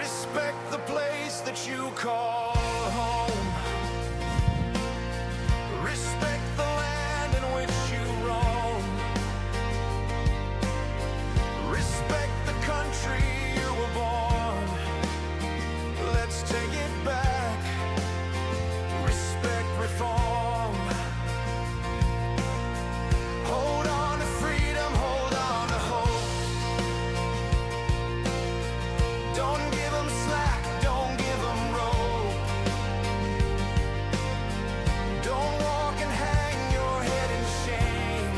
Respect the place that you call home. Respect the land in which you roam. Respect the country you were born. Let's take it back. Respect reform. Hold on to freedom, hold on to hope. Don't give them slack, don't give them rope. Don't walk and hang your head in shame.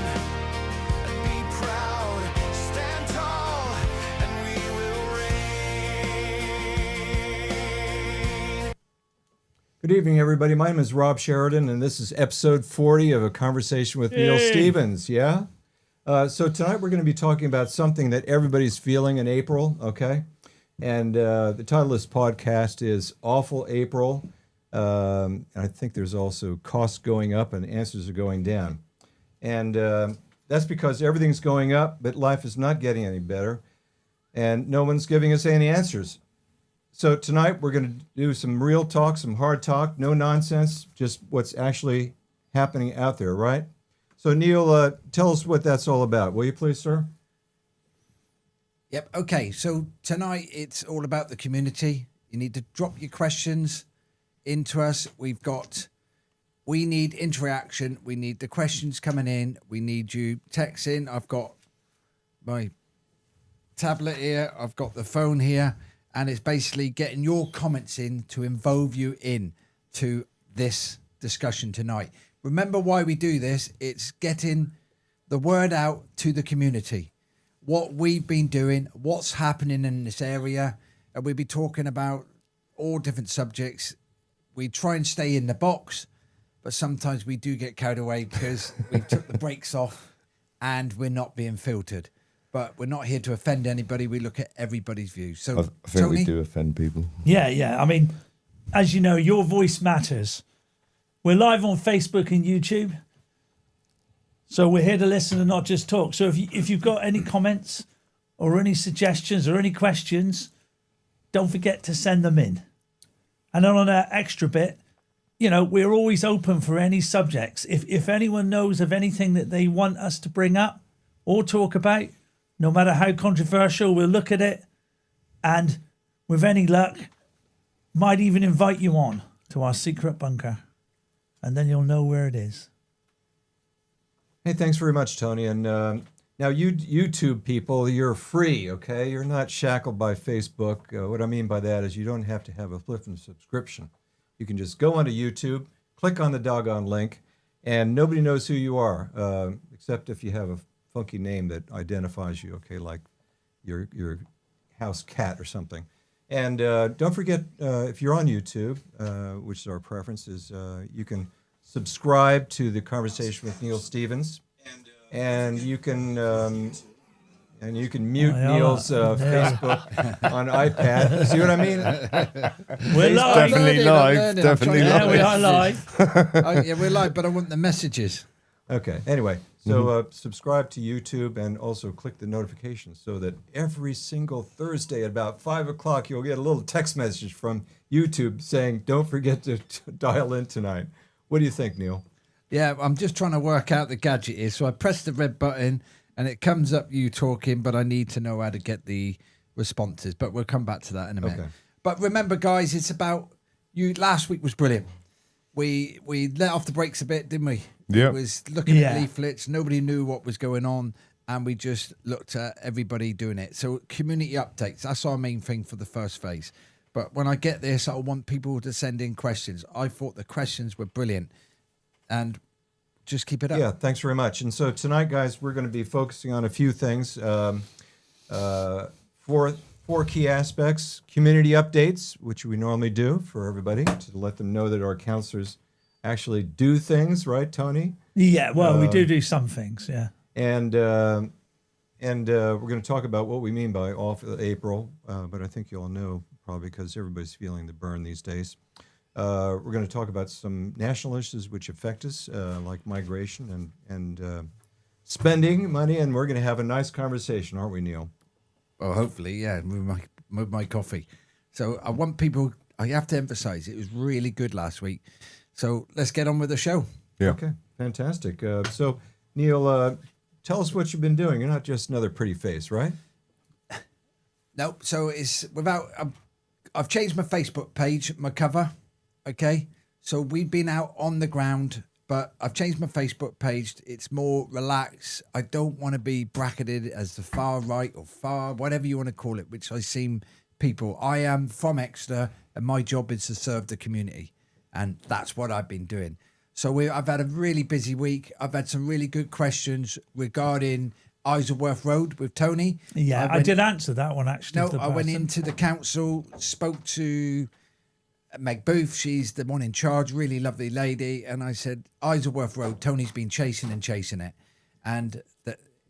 Be proud, stand tall, and we will reign. Good evening, everybody. My name is Rob Sheridan, and this is episode 40 of A Conversation with Neil Stevens. Yeah? So tonight we're going to be talking about something that everybody's feeling in April, okay? And the title of this podcast is Awful April. I think there's also costs going up and answers are going down. And that's because everything's going up, but life is not getting any better. And no one's giving us any answers. So tonight we're going to do some real talk, some hard talk, no nonsense, just what's actually happening out there, right? So Neil, tell us what that's all about, will you please, sir? Yep. Okay. So tonight it's all about the community. You need to drop your questions into us. We need interaction. We need the questions coming in. We need you texting. I've got my tablet here. I've got the phone here. And it's basically getting your comments in to involve you in to this discussion tonight. Remember why we do this. It's getting the word out to the community. What we've been doing, what's happening in this area. And we'll be talking about all different subjects. We try and stay in the box, but sometimes we do get carried away because we took the brakes off and we're not being filtered. But we're not here to offend anybody. We look at everybody's views. So, I think Tony? we do offend people. Yeah. I mean, as you know, your voice matters. We're live on Facebook and YouTube. So we're here to listen and not just talk. So if you've got any comments or any suggestions or any questions, don't forget to send them in. And then on that extra bit, we're always open for any subjects. If anyone knows of anything that they want us to bring up or talk about, no matter how controversial, we'll look at it and with any luck, might even invite you on to our secret bunker. And then you'll know where it is. Hey, thanks very much, Tony. And now you YouTube people, you're free, okay? You're not shackled by Facebook. What I mean by that is you don't have to have a flippin' subscription. You can just go onto YouTube, click on the doggone link, and nobody knows who you are, except if you have a funky name that identifies you, okay, like your house cat or something. And don't forget, if you're on YouTube, which is our preference, is you can subscribe to the Conversation with Neil Stevens, and you can mute Neil's Facebook on iPad. See what I mean? We're live. Definitely live. Definitely Yeah, live. we are live. Yeah, we're live, but I want the messages. Okay. Anyway, so subscribe to YouTube and also click the notifications so that every single Thursday at about 5 o'clock you'll get a little text message from YouTube saying, "Don't forget to dial in tonight." What do you think, Neil? Yeah, I'm just trying to work out the gadget here. So I press the red button and it comes up you talking, but I need to know how to get the responses. But we'll come back to that in a minute. Okay. But remember, guys, it's about you. Last week was brilliant. We let off the brakes a bit, didn't we? Yeah. It was looking at Yeah. leaflets. Nobody knew what was going on. And we just looked at everybody doing it. So community updates, that's our main thing for the first phase. But when I get this, I want people to send in questions. I thought the questions were brilliant. And just keep it up. Yeah, thanks very much. And so tonight, guys, we're going to be focusing on a few things. Four key aspects: community updates, which we normally do for everybody to let them know that our counselors actually do things, right, Tony? Yeah, well, we do some things, yeah. And we're going to talk about what we mean by awful April, but I think you all know probably because everybody's feeling the burn these days. We're going to talk about some national issues which affect us, like migration and spending money, and we're going to have a nice conversation, aren't we, Neil? Well, hopefully, yeah, with my coffee. So I want people, I have to emphasize, it was really good last week. So let's get on with the show. Yeah. Okay, fantastic. So, Neil, tell us what you've been doing. You're not just another pretty face, right? No, so it's without, I've changed my Facebook page, my cover. Okay. So we've been out on the ground, but I've changed my Facebook page. It's more relaxed. I don't want to be bracketed as the far right or far, whatever you want to call it, which I seem people. I am from Exeter and my job is to serve the community. And that's what I've been doing. So I've had a really busy week. I've had some really good questions regarding Isleworth Road with Tony. Yeah, I did answer that one actually. No, I went into the council, spoke to Meg Booth. She's the one in charge, really lovely lady. And I said, Isleworth Road, Tony's been chasing it. And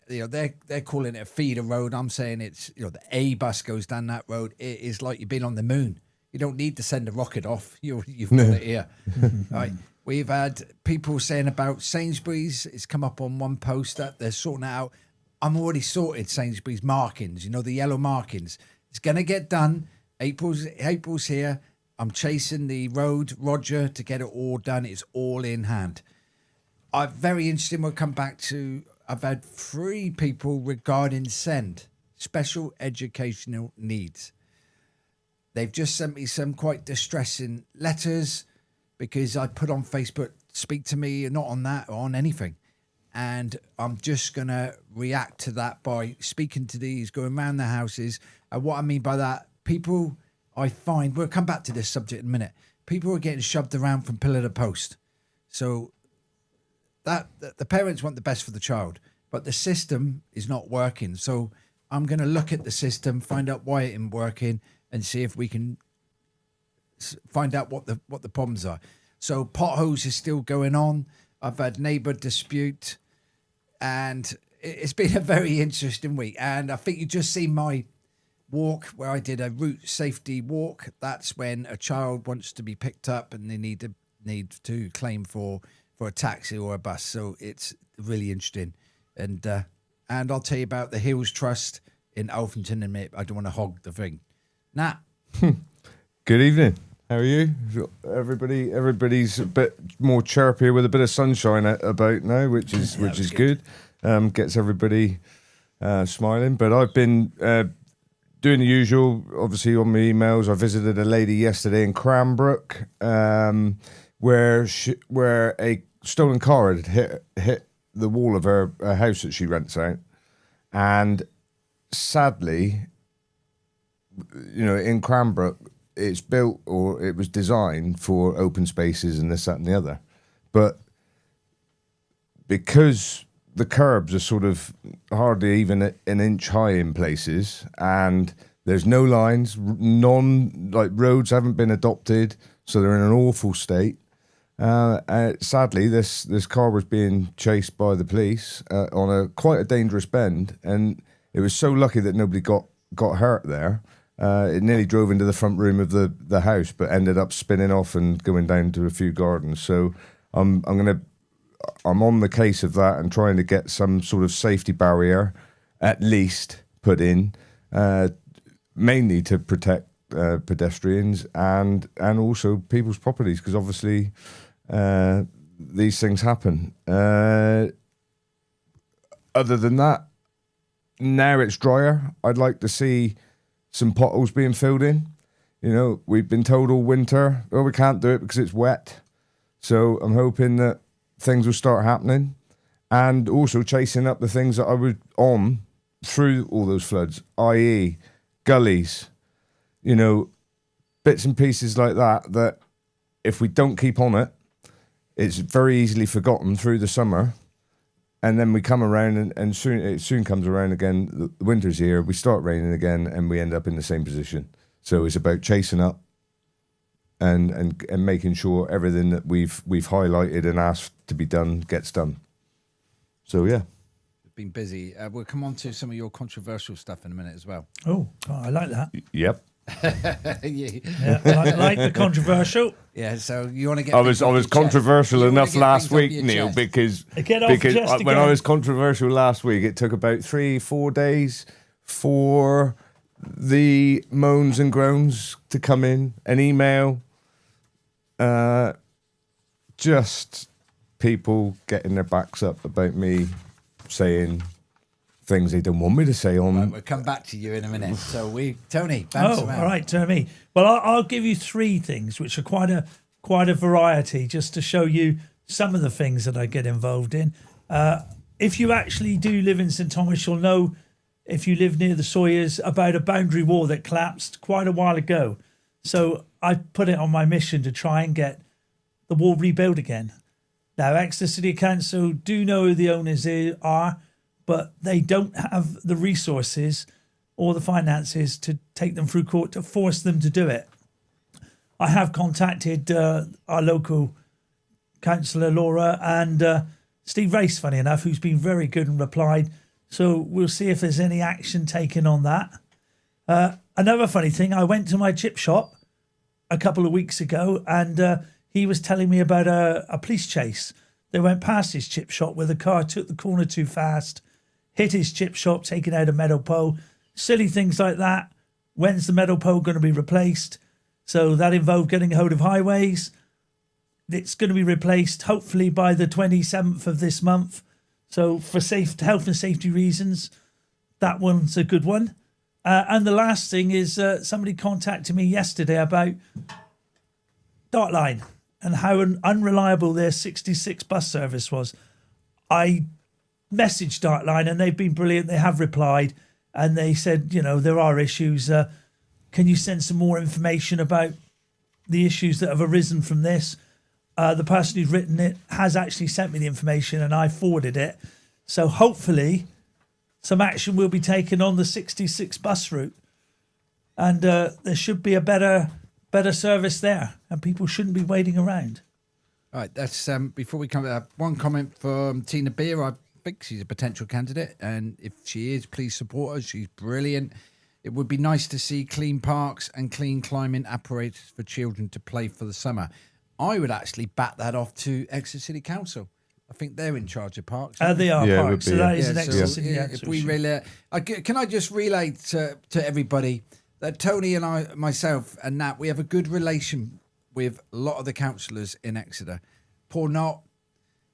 they're calling it a feeder road. I'm saying it's, the A bus goes down that road. It is like you've been on the moon. You don't need to send a rocket off. You've got it here. Right. We've had people saying about Sainsbury's. It's come up on one post that they're sorting it out. I'm already sorted Sainsbury's markings, the yellow markings. It's going to get done. April's here. I'm chasing the road, Roger, to get it all done. It's all in hand. I'm very interested. We'll come back to, I've had 3 people regarding SEND, special educational needs. They've just sent me some quite distressing letters because I put on Facebook, speak to me, not on that or on anything. And I'm just going to react to that by speaking to these, going around the houses. And what I mean by that, people I find, we'll come back to this subject in a minute, people are getting shoved around from pillar to post. So that the parents want the best for the child, but the system is not working. So I'm going to look at the system, find out why it isn't working, and see if we can find out what the problems are. So potholes is still going on. I've had neighbour dispute, and it's been a very interesting week. And I think you just see my walk where I did a route safety walk. That's when a child wants to be picked up and they need to claim for a taxi or a bus. So it's really interesting. And I'll tell you about the Hills Trust in Alphington in a minute. I don't want to hog the thing. Nat. Good evening. How are you? Everybody's a bit more chirpier with a bit of sunshine about now, which is good. Gets everybody smiling. But I've been doing the usual, obviously on my emails. I visited a lady yesterday in Cranbrook, where a stolen car had hit the wall of her house that she rents out, and sadly, in Cranbrook, it's built or it was designed for open spaces and this, that, and the other, but because the curbs are sort of hardly even an inch high in places, and there's no lines, roads haven't been adopted, so they're in an awful state. Sadly, this car was being chased by the police on quite a dangerous bend, and it was so lucky that nobody got hurt there. It nearly drove into the front room of the house, but ended up spinning off and going down to a few gardens. So I'm on the case of that and trying to get some sort of safety barrier at least put in, mainly to protect pedestrians and also people's properties, because obviously these things happen. Other than that, now it's drier. I'd like to see some potholes being filled in. We've been told all winter, we can't do it because it's wet. So I'm hoping that things will start happening, and also chasing up the things that I was on through all those floods, i.e. gullies, bits and pieces like that if we don't keep on it, it's very easily forgotten through the summer. And then we come around and it soon comes around again. The winter's here, we start raining again, and we end up in the same position. So it's about chasing up and making sure everything that we've highlighted and asked to be done gets done. So yeah. Been busy. We'll come on to some of your controversial stuff in a minute as well. Oh, I like that. Yep. Yeah, I like the controversial. Yeah, so you want to get... I was controversial enough last week, Neil, because when I was controversial last week, it took about 3-4 days for the moans and groans to come in, an email, just people getting their backs up about me saying things they don't want me to say on. Right, we'll come back to you in a minute. So Tony, bounce Oh, them out. all right, turn me. Well, I'll give you three things, which are quite a variety, just to show you some of the things that I get involved in. If you actually do live in St Thomas, you'll know, if you live near the Sawyers, about a boundary wall that collapsed quite a while ago. So I put it on my mission to try and get the wall rebuilt again. Now, Exeter City Council do know who the owners are, but they don't have the resources or the finances to take them through court to force them to do it. I have contacted our local councillor, Laura, and Steve Race, funny enough, who's been very good and replied. So we'll see if there's any action taken on that. Another funny thing, I went to my chip shop a couple of weeks ago, and he was telling me about a police chase. They went past his chip shop where the car took the corner too fast, hit his chip shop, taking out a metal pole, silly things like that. When's the metal pole going to be replaced? So that involved getting a hold of highways. It's going to be replaced hopefully by the 27th of this month. So for health and safety reasons, that one's a good one. And the last thing is somebody contacted me yesterday about Dartline and how unreliable their 66 bus service was. I messaged Dartline and they've been brilliant. They have replied and they said, there are issues. Can you send some more information about the issues that have arisen from this? The person who's written it has actually sent me the information and I forwarded it. So hopefully some action will be taken on the 66 bus route. And there should be a better service there and people shouldn't be waiting around. All right, that's before we come to one comment from Tina Beer. I think she's a potential candidate, and if she is, please support her. She's brilliant. It would be nice to see clean parks and clean climbing apparatus for children to play for the summer. I would actually bat that off to Exeter City Council. I think they're in charge of parks. They are Yeah, it would parks, be, so yeah. that is an Yeah, Exeter so, City yeah, Council if we issue. relay, can I just relay to everybody that Tony and myself and Nat, we have a good relation with a lot of the councillors in Exeter. Paul Knott,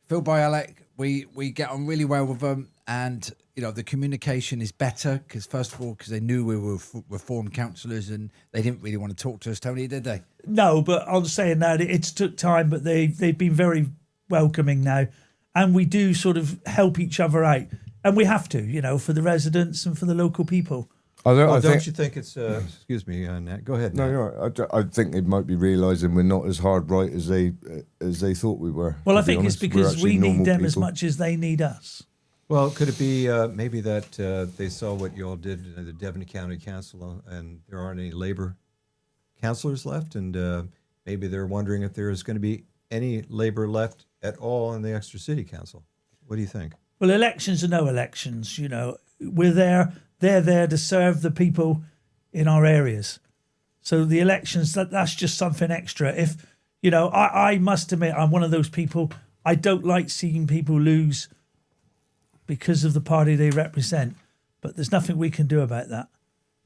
Phil Bialek, we get on really well with them, and the communication is better because first of all, because they knew we were reformed councillors and they didn't really want to talk to us, Tony, did they? No, but on saying that, it took time, but they've been very welcoming now, and we do sort of help each other out, and we have to, for the residents and for the local people. Don't you think it's... excuse me, Nat. Go ahead, Nat. No, you're right. I think they might be realising we're not as hard right as they thought we were. Well, I to be think it's honest. We're because actually we need normal them as people. much as they need us. Well, could it be maybe that they saw what you all did in the Devon County Council and there aren't any Labour councillors left, and maybe they're wondering if there is going to be any Labour left at all in the Exeter City Council? What do you think? Well, elections are no elections, We're there, they're there to serve the people in our areas. So the elections, that's just something extra. If, I must admit, I'm one of those people, I don't like seeing people lose because of the party they represent, but there's nothing we can do about that.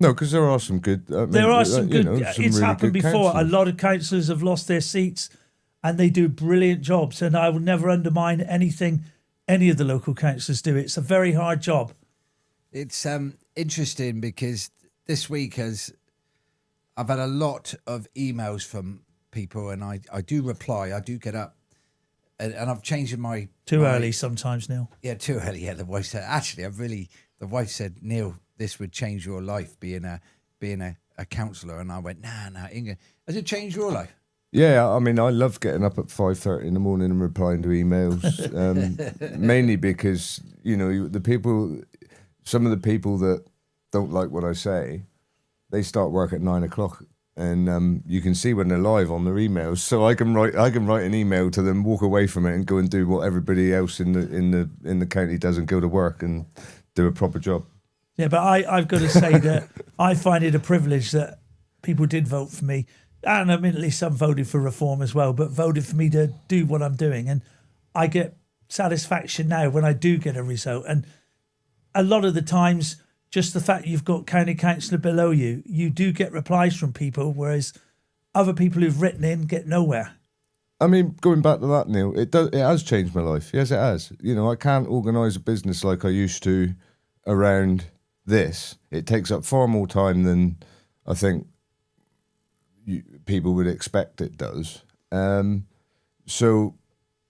No, because there are some good... There are some good... some it's really happened good before. councillors. A lot of councillors have lost their seats and they do brilliant jobs, and I will never undermine anything any of the local councillors do. It's a very hard job. It's interesting because this week I've had a lot of emails from people, and I do reply. I do get up, and I've changed my... Too early sometimes, Neil. Yeah, too early. Yeah, the wife said, actually, the wife said, Neil, this would change your life, being a councillor. And I went, nah, Inga, has it changed your life? Yeah, I mean, I love getting up at 5:30 in the morning and replying to emails, mainly because, some of the people that don't like what I say, they start work at 9 o'clock, and you can see when they're live on their emails. So I can write an email to them, walk away from it, and go and do what everybody else in the county does, and go to work and do a proper job. Yeah, but I've got to say that I find it a privilege that people did vote for me. And admittedly, some voted for reform as well, but voted for me to do what I'm doing. And I get satisfaction now when I do get a result. And a lot of the times, just the fact you've got county councillor below you, you do get replies from people, whereas other people who've written in get nowhere. I mean, going back to that, Neil, it has changed my life. Yes, it has. You know, I can't organise a business like I used to around this. It takes up far more time than I think people would expect it does. So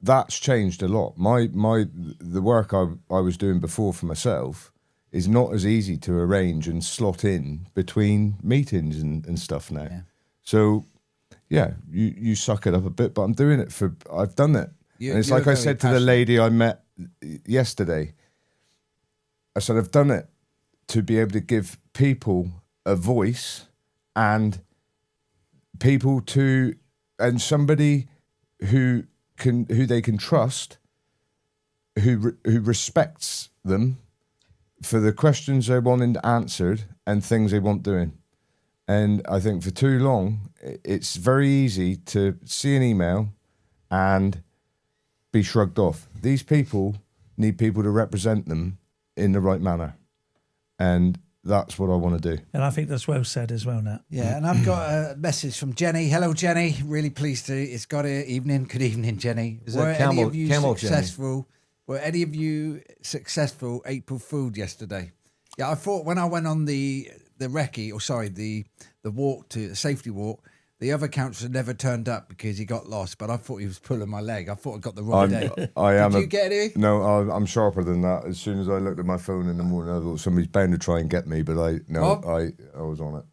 that's changed a lot. The work I was doing before for myself is not as easy to arrange and slot in between meetings and stuff now. Yeah. So, yeah, you suck it up a bit, but I'm doing it I've done it. And it's like I said to the lady I met yesterday, I said, I've done it to be able to give people a voice and somebody who they can trust, who respects them for the questions they want answered and things they want doing. And I think for too long, it's very easy to see an email and be shrugged off. These people need people to represent them in the right manner. And that's what I want to do. And I think that's well said as well, Nat. Yeah, and I've got a message from Jenny. Hello, Jenny. Really pleased to. It's got here. Evening. Good evening, Jenny. Is that Camel successful? Were any of you successful April Food yesterday? Yeah, I thought when I went on the recce, the walk to the safety walk, the other counsellor never turned up because he got lost. But I thought he was pulling my leg. I thought I got the wrong day. Did you get it? No, I'm sharper than that. As soon as I looked at my phone in the morning, I thought somebody's bound to try and get me. But I was on it.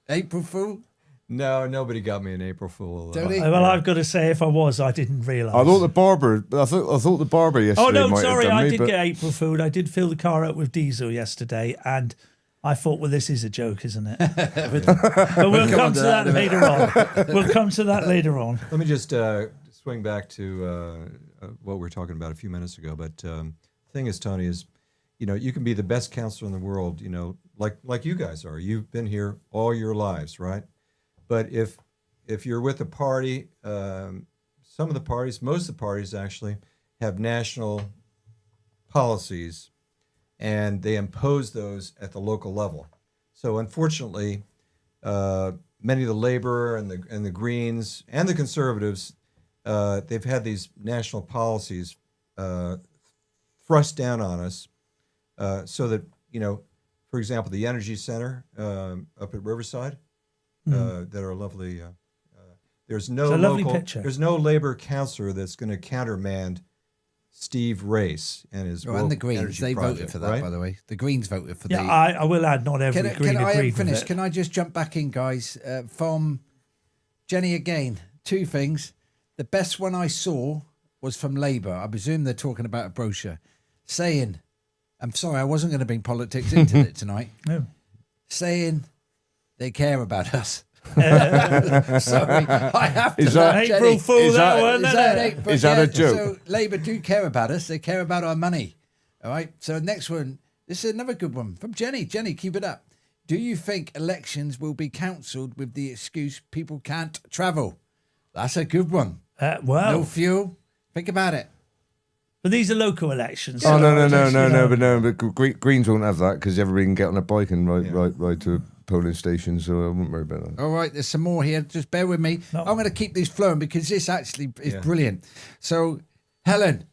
April Fool? No, nobody got me an April Fool. Well, I've got to say, if I was, I didn't realise. I thought the barber yesterday. Oh no, might sorry, have done I me, did get April Food. I did fill the car up with diesel yesterday, and I thought, well, this is a joke, isn't it? But we'll come to that later on. We'll come to that later on. Let me just swing back to what we were talking about a few minutes ago. But the thing is, Tony, is you can be the best counselor in the world. Like you guys are. You've been here all your lives, right? But if you're with a party, most of the parties actually have national policies, and they impose those at the local level. So unfortunately, many of the Labor and the Greens and the Conservatives, they've had these national policies thrust down on us, so that for example, the Energy Center up at Riverside. That are lovely. There's no There's no Labor councillor that's going to countermand Steve Race and his. And the Greens, they voted for that, right? By the way. The Greens voted for that. Yeah, I will add, not every Green agreed with it. Can I just jump back in, guys? From Jenny again, two things. The best one I saw was from Labour. I presume they're talking about a brochure saying, I'm sorry, I wasn't going to bring politics into it tonight. No. Saying they care about us. Sorry, I have to. Is that April Fool? Is that a joke? So Labour do care about us. They care about our money. All right. So next one. This is another good one from Jenny. Jenny, keep it up. Do you think elections will be cancelled with the excuse people can't travel? That's a good one. No fuel. Think about it. But these are local elections. Oh, no. But Greens won't have that because everybody can get on a bike and ride to a polling station, so I wouldn't worry about that. All right, there's some more here. Just bear with me. No. I'm going to keep these flowing because this actually is brilliant. So, Helen,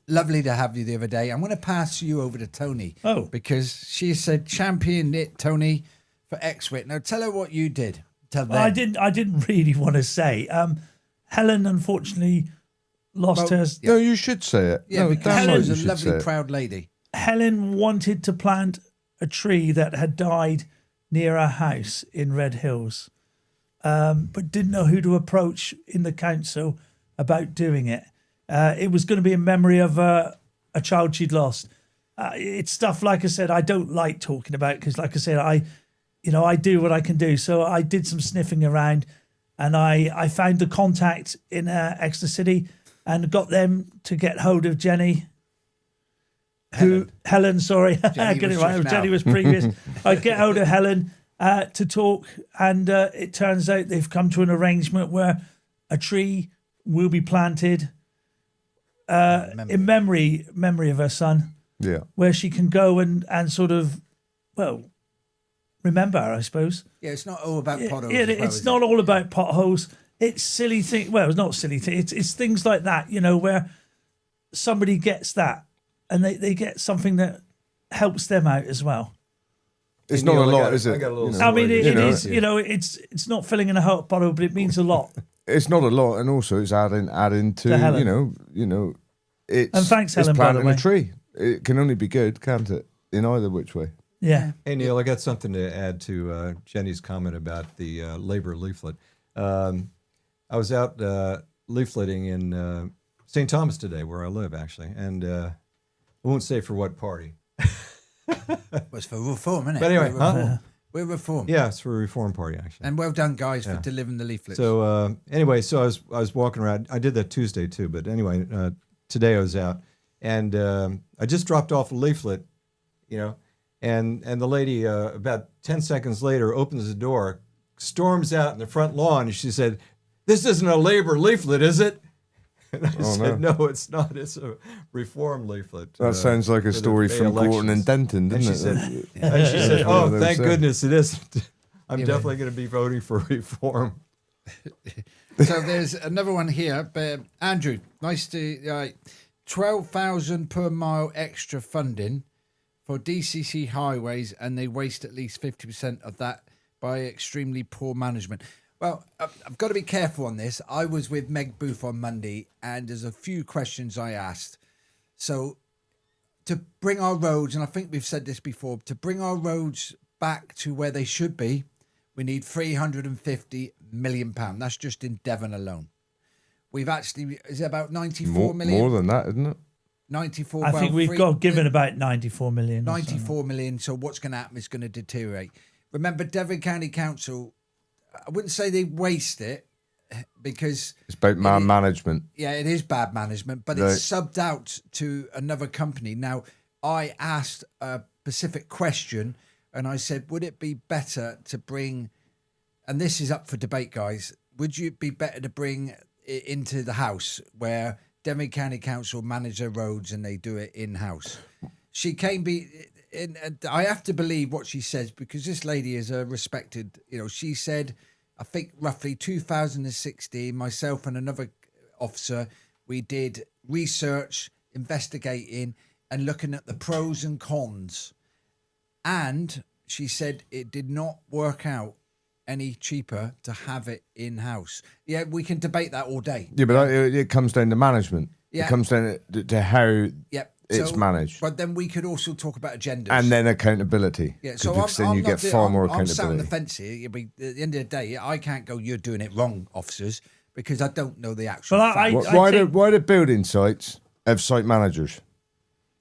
lovely to have you the other day. I'm going to pass you over to Tony. Oh. Because she said, champion it, Tony, for XWIT. Now, tell her what you did. Tell them. I didn't really want to say. Helen, unfortunately, lost hers. No, you should say it. Yeah, because Helen's a lovely, proud lady. Helen wanted to plant a tree that had died near her house in Red Hills, but didn't know who to approach in the council about doing it. It was going to be in memory of a child she'd lost. It's stuff, like I said, I don't like talking about because, like I said, I do what I can do. So I did some sniffing around, and I found the contact in Exeter City and got them to get hold of Jenny. Helen, sorry. Get it right. Jenny was previous. I get hold of Helen to talk, and it turns out they've come to an arrangement where a tree will be planted in memory of her son. Yeah. where she can go and sort of, well, remember her, I suppose. Yeah, it's not all about potholes. Yeah, as well, it's is not it? all about potholes. It's silly thing. Well, it's not silly thing. It's things like that, where somebody gets that and they get something that helps them out as well. It's not a lot, is it? I got a little You know, I mean, story it to is. share. It's not filling in a hot bottle, but it means a lot. It's not a lot, and also it's adding to To Helen. it's And thanks, it's Helen, by the planting way. a tree. It can only be good, can't it? In either which way. Yeah. Hey, Neil, I got something to add to Jenny's comment about the labor leaflet. I was out leafleting in St. Thomas today, where I live, actually, and I won't say for what party. Well, it's for reform, isn't it? But anyway, we're huh? reform. We're reform. Yeah, it's for a Reform Party, actually. And well done, guys, for delivering the leaflets. So anyway, so I was walking around. I did that Tuesday too, but anyway, today I was out, and I just dropped off a leaflet, and the lady about 10 seconds later opens the door, storms out in the front lawn, and she said, "This isn't a labor leaflet, is it?" And I said, no, it's not. It's a reform leaflet. That sounds like a for the story May from Gorton and elections. Denton, And doesn't she it? said, and she said, One "Oh, of those thank things. goodness it isn't. I'm definitely going to be voting for reform." So there's another one here. But Andrew, nice to 12,000 per mile extra funding for DCC highways, and they waste at least 50% of that by extremely poor management. Well, I've got to be careful on this. I was with Meg Booth on Monday, and there's a few questions I asked. So to bring our roads, and I think we've said this before, to bring our roads back to where they should be, we need £350 million. That's just in Devon alone. We've actually, is it about 94 million? More than that, isn't it? 94. I well, think we've three- got given about 94 million. or something. 94 million. So what's going to happen is going to deteriorate. Remember, Devon County Council, I wouldn't say they waste it because It's about management. yeah, it is bad management, but Right. it's subbed out to another company. Now, I asked a specific question and I said, would it be better to bring, and this is up for debate, guys, would you be better to bring it into the house where Devon County Council manage their roads and they do it in-house? She came I have to believe what she says because this lady is a respected, she said, I think roughly 2016, myself and another officer, we did research, investigating and looking at the pros and cons. And she said it did not work out any cheaper to have it in-house. Yeah, we can debate that all day. Yeah, but it comes down to management. Yeah. It comes down to how Yep. it's managed. But then we could also talk about agendas. And then accountability. Yeah, so because then you get far more I'm sat on the accountability. fence here. At the end of the day, I can't go, you're doing it wrong, officers, because I don't know the actual Well, facts. Why do building sites have site managers?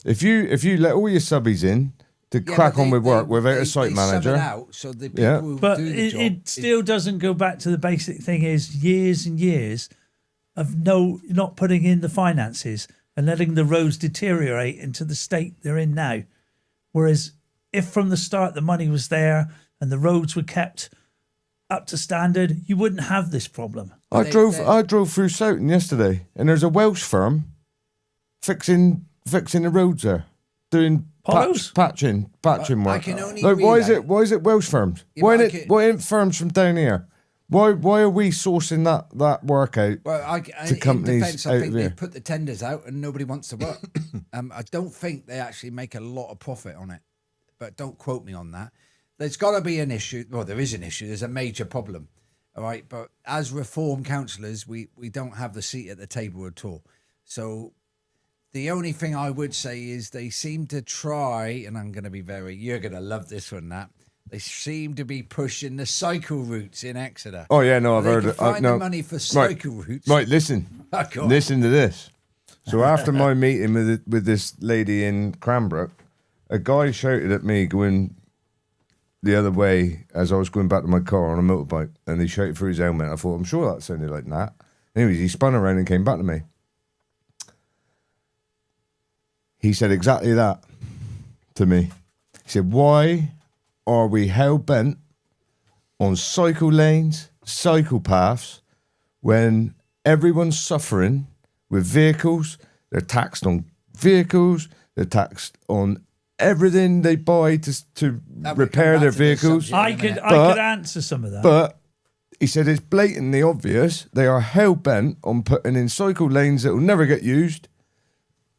If you let all your subbies in to Yeah, crack but on with work without they a site sub it manager, out, so the people Yeah. who But do the job it still doesn't go back to the basic thing is years and years of not putting in the finances and letting the roads deteriorate into the state they're in now. Whereas if from the start the money was there and the roads were kept up to standard, you wouldn't have this problem. I drove through Soughton yesterday, and there's a Welsh firm fixing the roads there, doing Potholes? patching work. I can only Like, why is relay- it Welsh firms? Yeah, why but I ain't can- why ain't firms from down here? Why are we sourcing that work out? Well, in companies defence, out I think there. they put the tenders out and nobody wants to work. I don't think they actually make a lot of profit on it, but don't quote me on that. There's got to be an issue. Well, there is an issue. There's a major problem. All right. But as reform councillors, we don't have the seat at the table at all. So the only thing I would say is they seem to try, and I'm going to be you're going to love this one, Nat. They seem to be pushing the cycle routes in Exeter. Oh yeah, no, I've They heard can it. find the money for cycle routes. Right, listen, Go on. listen to this. So after my meeting with this lady in Cranbrook, a guy shouted at me going the other way as I was going back to my car on a motorbike, and he shouted through his helmet. I thought, I'm sure that sounded like Nat. Anyways, he spun around and came back to me. He said exactly that to me. He said, why are we hell-bent on cycle lanes, cycle paths, when everyone's suffering with vehicles? They're taxed on vehicles, They're taxed on everything they buy to That would repair come their back to this vehicles. subject. I in a could minute. I could answer some of that. But he said it's blatantly obvious they are hell bent on putting in cycle lanes that will never get used.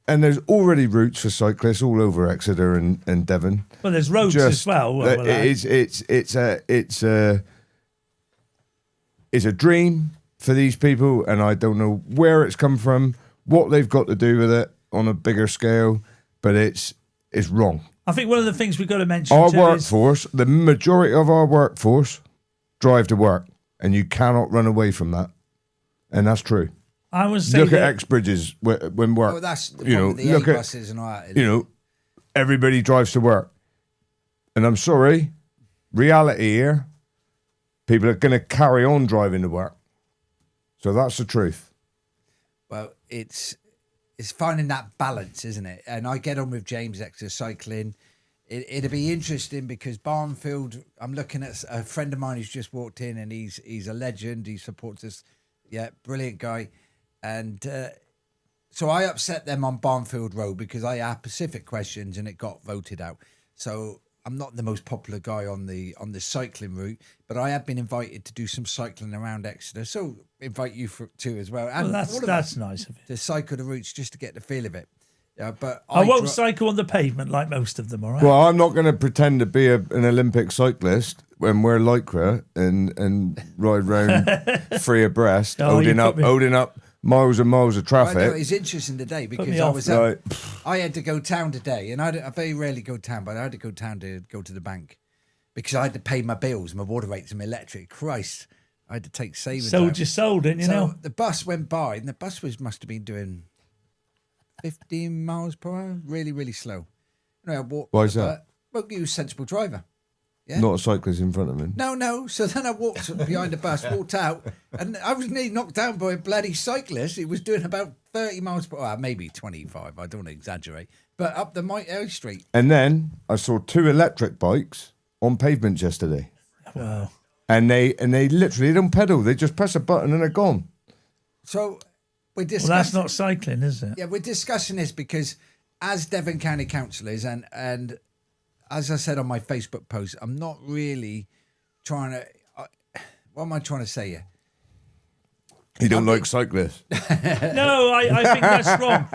And there's already routes for cyclists all over Exeter and Devon. Well, there's roads as well. It's a dream for these people, and I don't know where it's come from, what they've got to do with it on a bigger scale, but it's wrong. I think one of the things we've got to mention Our too workforce, the majority of our workforce, drive to work, and you cannot run away from that, and that's true. I would say Look at that Exbridges when work. Well, that's the you know, problem with the look at A-buses and all that. you know, everybody drives to work, and I'm sorry, reality here, people are going to carry on driving to work. So that's the truth. Well, it's finding that balance, isn't it? And I get on with James Exeter cycling. It'd be interesting because Barnfield, I'm looking at a friend of mine who's just walked in, and he's a legend. He supports us. Yeah, brilliant guy. And so I upset them on Barnfield Road because I asked specific questions and it got voted out. So I'm not the most popular guy on the cycling route, but I have been invited to do some cycling around Exeter. So invite you too as well. And well, all of that's us nice of you. to cycle the routes just to get the feel of it. Yeah, but I won't cycle on the pavement like most of them, all right? Well, I'm not going to pretend to be an Olympic cyclist when we're lycra and ride round free abreast, Oh, you holding up miles and miles of I know traffic. it's interesting today because me I off. was Right. I had to go town today, and I very rarely go town, but I had to go town to go to the bank because I had to pay my bills, my water rates, and my electric. Christ, I had to take savings. Sold out. your soul, didn't you So know? the bus went by, and the bus must have been doing 15 miles per hour, really, really slow. Anyway, I walked. Why is that? Well, you was a sensible driver. Yeah. Not a cyclist in front of him. No. So then I walked behind the bus, walked out, and I was nearly knocked down by a bloody cyclist. It was doing about 30 miles per hour, maybe 25. I don't want to exaggerate, but up the Mike High Street. And then I saw 2 electric bikes on pavement yesterday, Wow. and they literally don't pedal. They just press a button and they're gone. So we're Well, discussing. that's not cycling, is it? Yeah, we're discussing this because as Devon County councillors and as I said on my Facebook post, I'm not really trying to. What am I trying to say here? You don't like cyclists. No, I think that's wrong.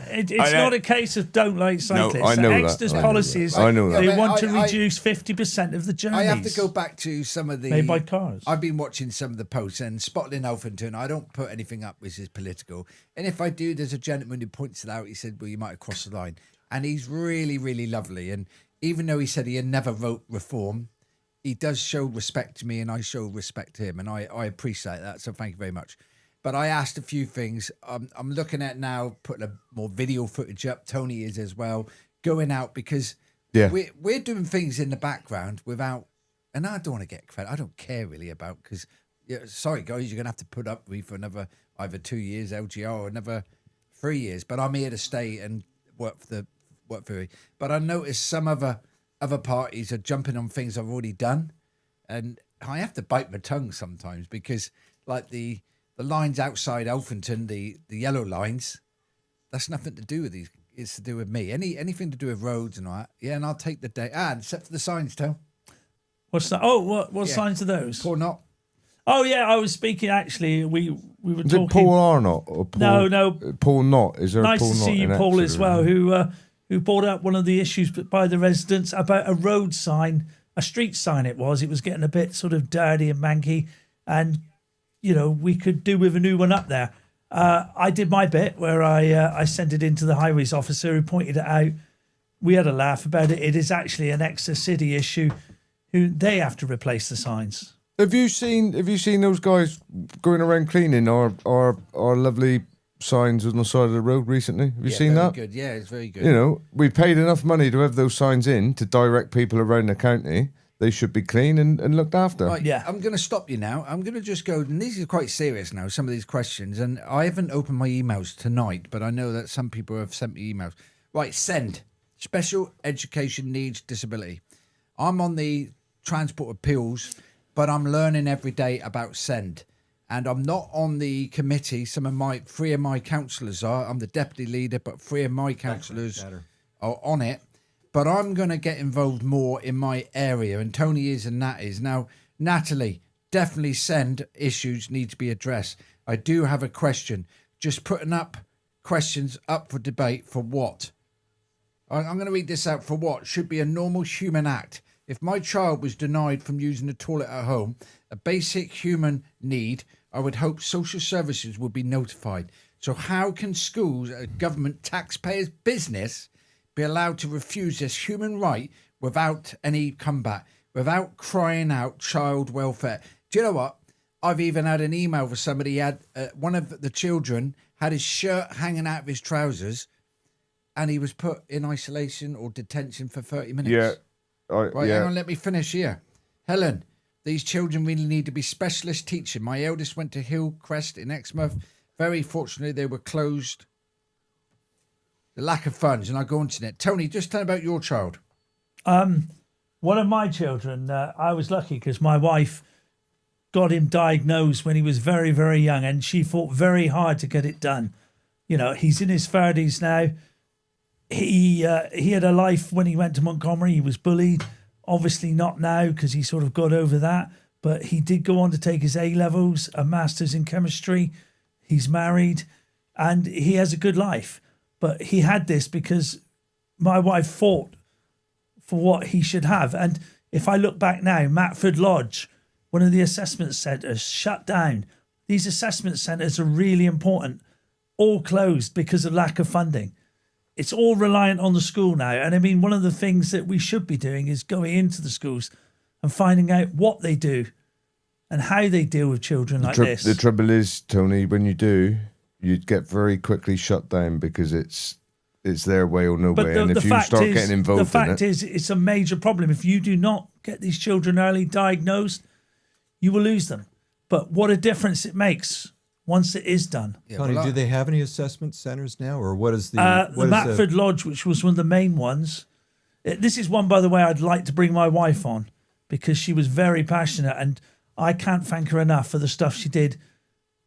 It's not a case of don't like cyclists. I know that. Exeter's I know policy that. is I know that. they Yeah, but want to I- reduce 50% of the journeys. I have to go back to some of the Made by cars. I've been watching some of the posts and Spotland Alphington. I don't put anything up which is political, and if I do, there's a gentleman who points it out. He said, "Well, you might have crossed the line," and he's really, really lovely. And even though he said he had never wrote reform, he does show respect to me, and I show respect to him, and I appreciate that. So thank you very much. But I asked a few things. I'm looking at now putting a more video footage up. Tony is as well going out because we're doing things in the background without. And I don't want to get credit. I don't care really about because, sorry guys, you're gonna have to put up with me for another either 2 years LGR or another 3 years. But I'm here to stay and work for it. But I noticed some other parties are jumping on things I've already done, and I have to bite my tongue sometimes because like the lines outside Alphington, the yellow lines, that's nothing to do with these. It's to do with me. Anything to do with roads and all that. Yeah, and I'll take the day. Except for the signs, Tom. What's that? Oh, what Yeah. signs are those? Poor not. Oh yeah, I was speaking actually. We were Is talking. it Paul Arnott or Paul? No. Paul Knott. Is there Nice a Paul to Knott see you, in Paul, Exeter? as well, who brought up one of the issues by the residents about a road sign, a street sign. It was getting a bit sort of dirty and manky, and we could do with a new one up there. I did my bit where I sent it into the highways officer who pointed it out. We had a laugh about it. It is actually an Exeter City issue. Who they have to replace the signs. Have you seen those guys going around cleaning our lovely signs on the side of the road recently? Have you seen very that? Good. Yeah, it's very good. We paid enough money to have those signs in to direct people around the county. They should be clean and looked after. Right, Yeah. I'm going to stop you now. I'm going to just go, and these are quite serious now, some of these questions, and I haven't opened my emails tonight, but I know that some people have sent me emails. Right, SEND, Special Education Needs Disability. I'm on the Transport Appeals, but I'm learning every day about SEND. And I'm not on the committee. Three of my councillors are. I'm the deputy leader, but 3 of my councillors on it, but I'm going to get involved more in my area, and Tony is and Nat is. Now, Natalie, definitely send issues need to be addressed. I do have a question. Just putting up questions up for debate for what? I'm going to read this out. For what should be a normal human act. If my child was denied from using the toilet at home, a basic human need, I would hope social services would be notified. So how can schools, a government taxpayers' business, be allowed to refuse this human right without any comeback, without crying out child welfare? Do you know what? I've even had an email for somebody had one of the children had his shirt hanging out of his trousers, and he was put in isolation or detention for 30 minutes. Yeah. Right, hang on, let me finish here. Helen, these children really need to be specialist teaching. My eldest went to Hillcrest in Exmouth. Very fortunately, they were closed. The lack of funds, and I go into it. Tony, just tell about your child. One of my children, I was lucky because my wife got him diagnosed when he was very, very young, and she fought very hard to get it done. You know, he's in his 30s now. He had a life when he went to Montgomery. He was bullied. Obviously not now because he sort of got over that. But he did go on to take his A-levels, a master's in chemistry. He's married and he has a good life. But he had this because my wife fought for what he should have. And if I look back now, Matford Lodge, one of the assessment centres, shut down. These assessment centres are really important. All closed because of lack of funding. It's all reliant on the school now. And I mean, one of the things that we should be doing is going into the schools and finding out what they do and how they deal with children like this. The trouble is, Tony, when you do, you'd get very quickly shut down because it's their way or no way. And if you start getting involved in it... The fact is, it's a major problem. If you do not get these children early diagnosed, you will lose them. But what a difference it makes once it is done. Yeah, Tony, well, do they have any assessment centers now, or what is the... The Matford Lodge, which was one of the main ones. This is one, by the way, I'd like to bring my wife on because she was very passionate and I can't thank her enough for the stuff she did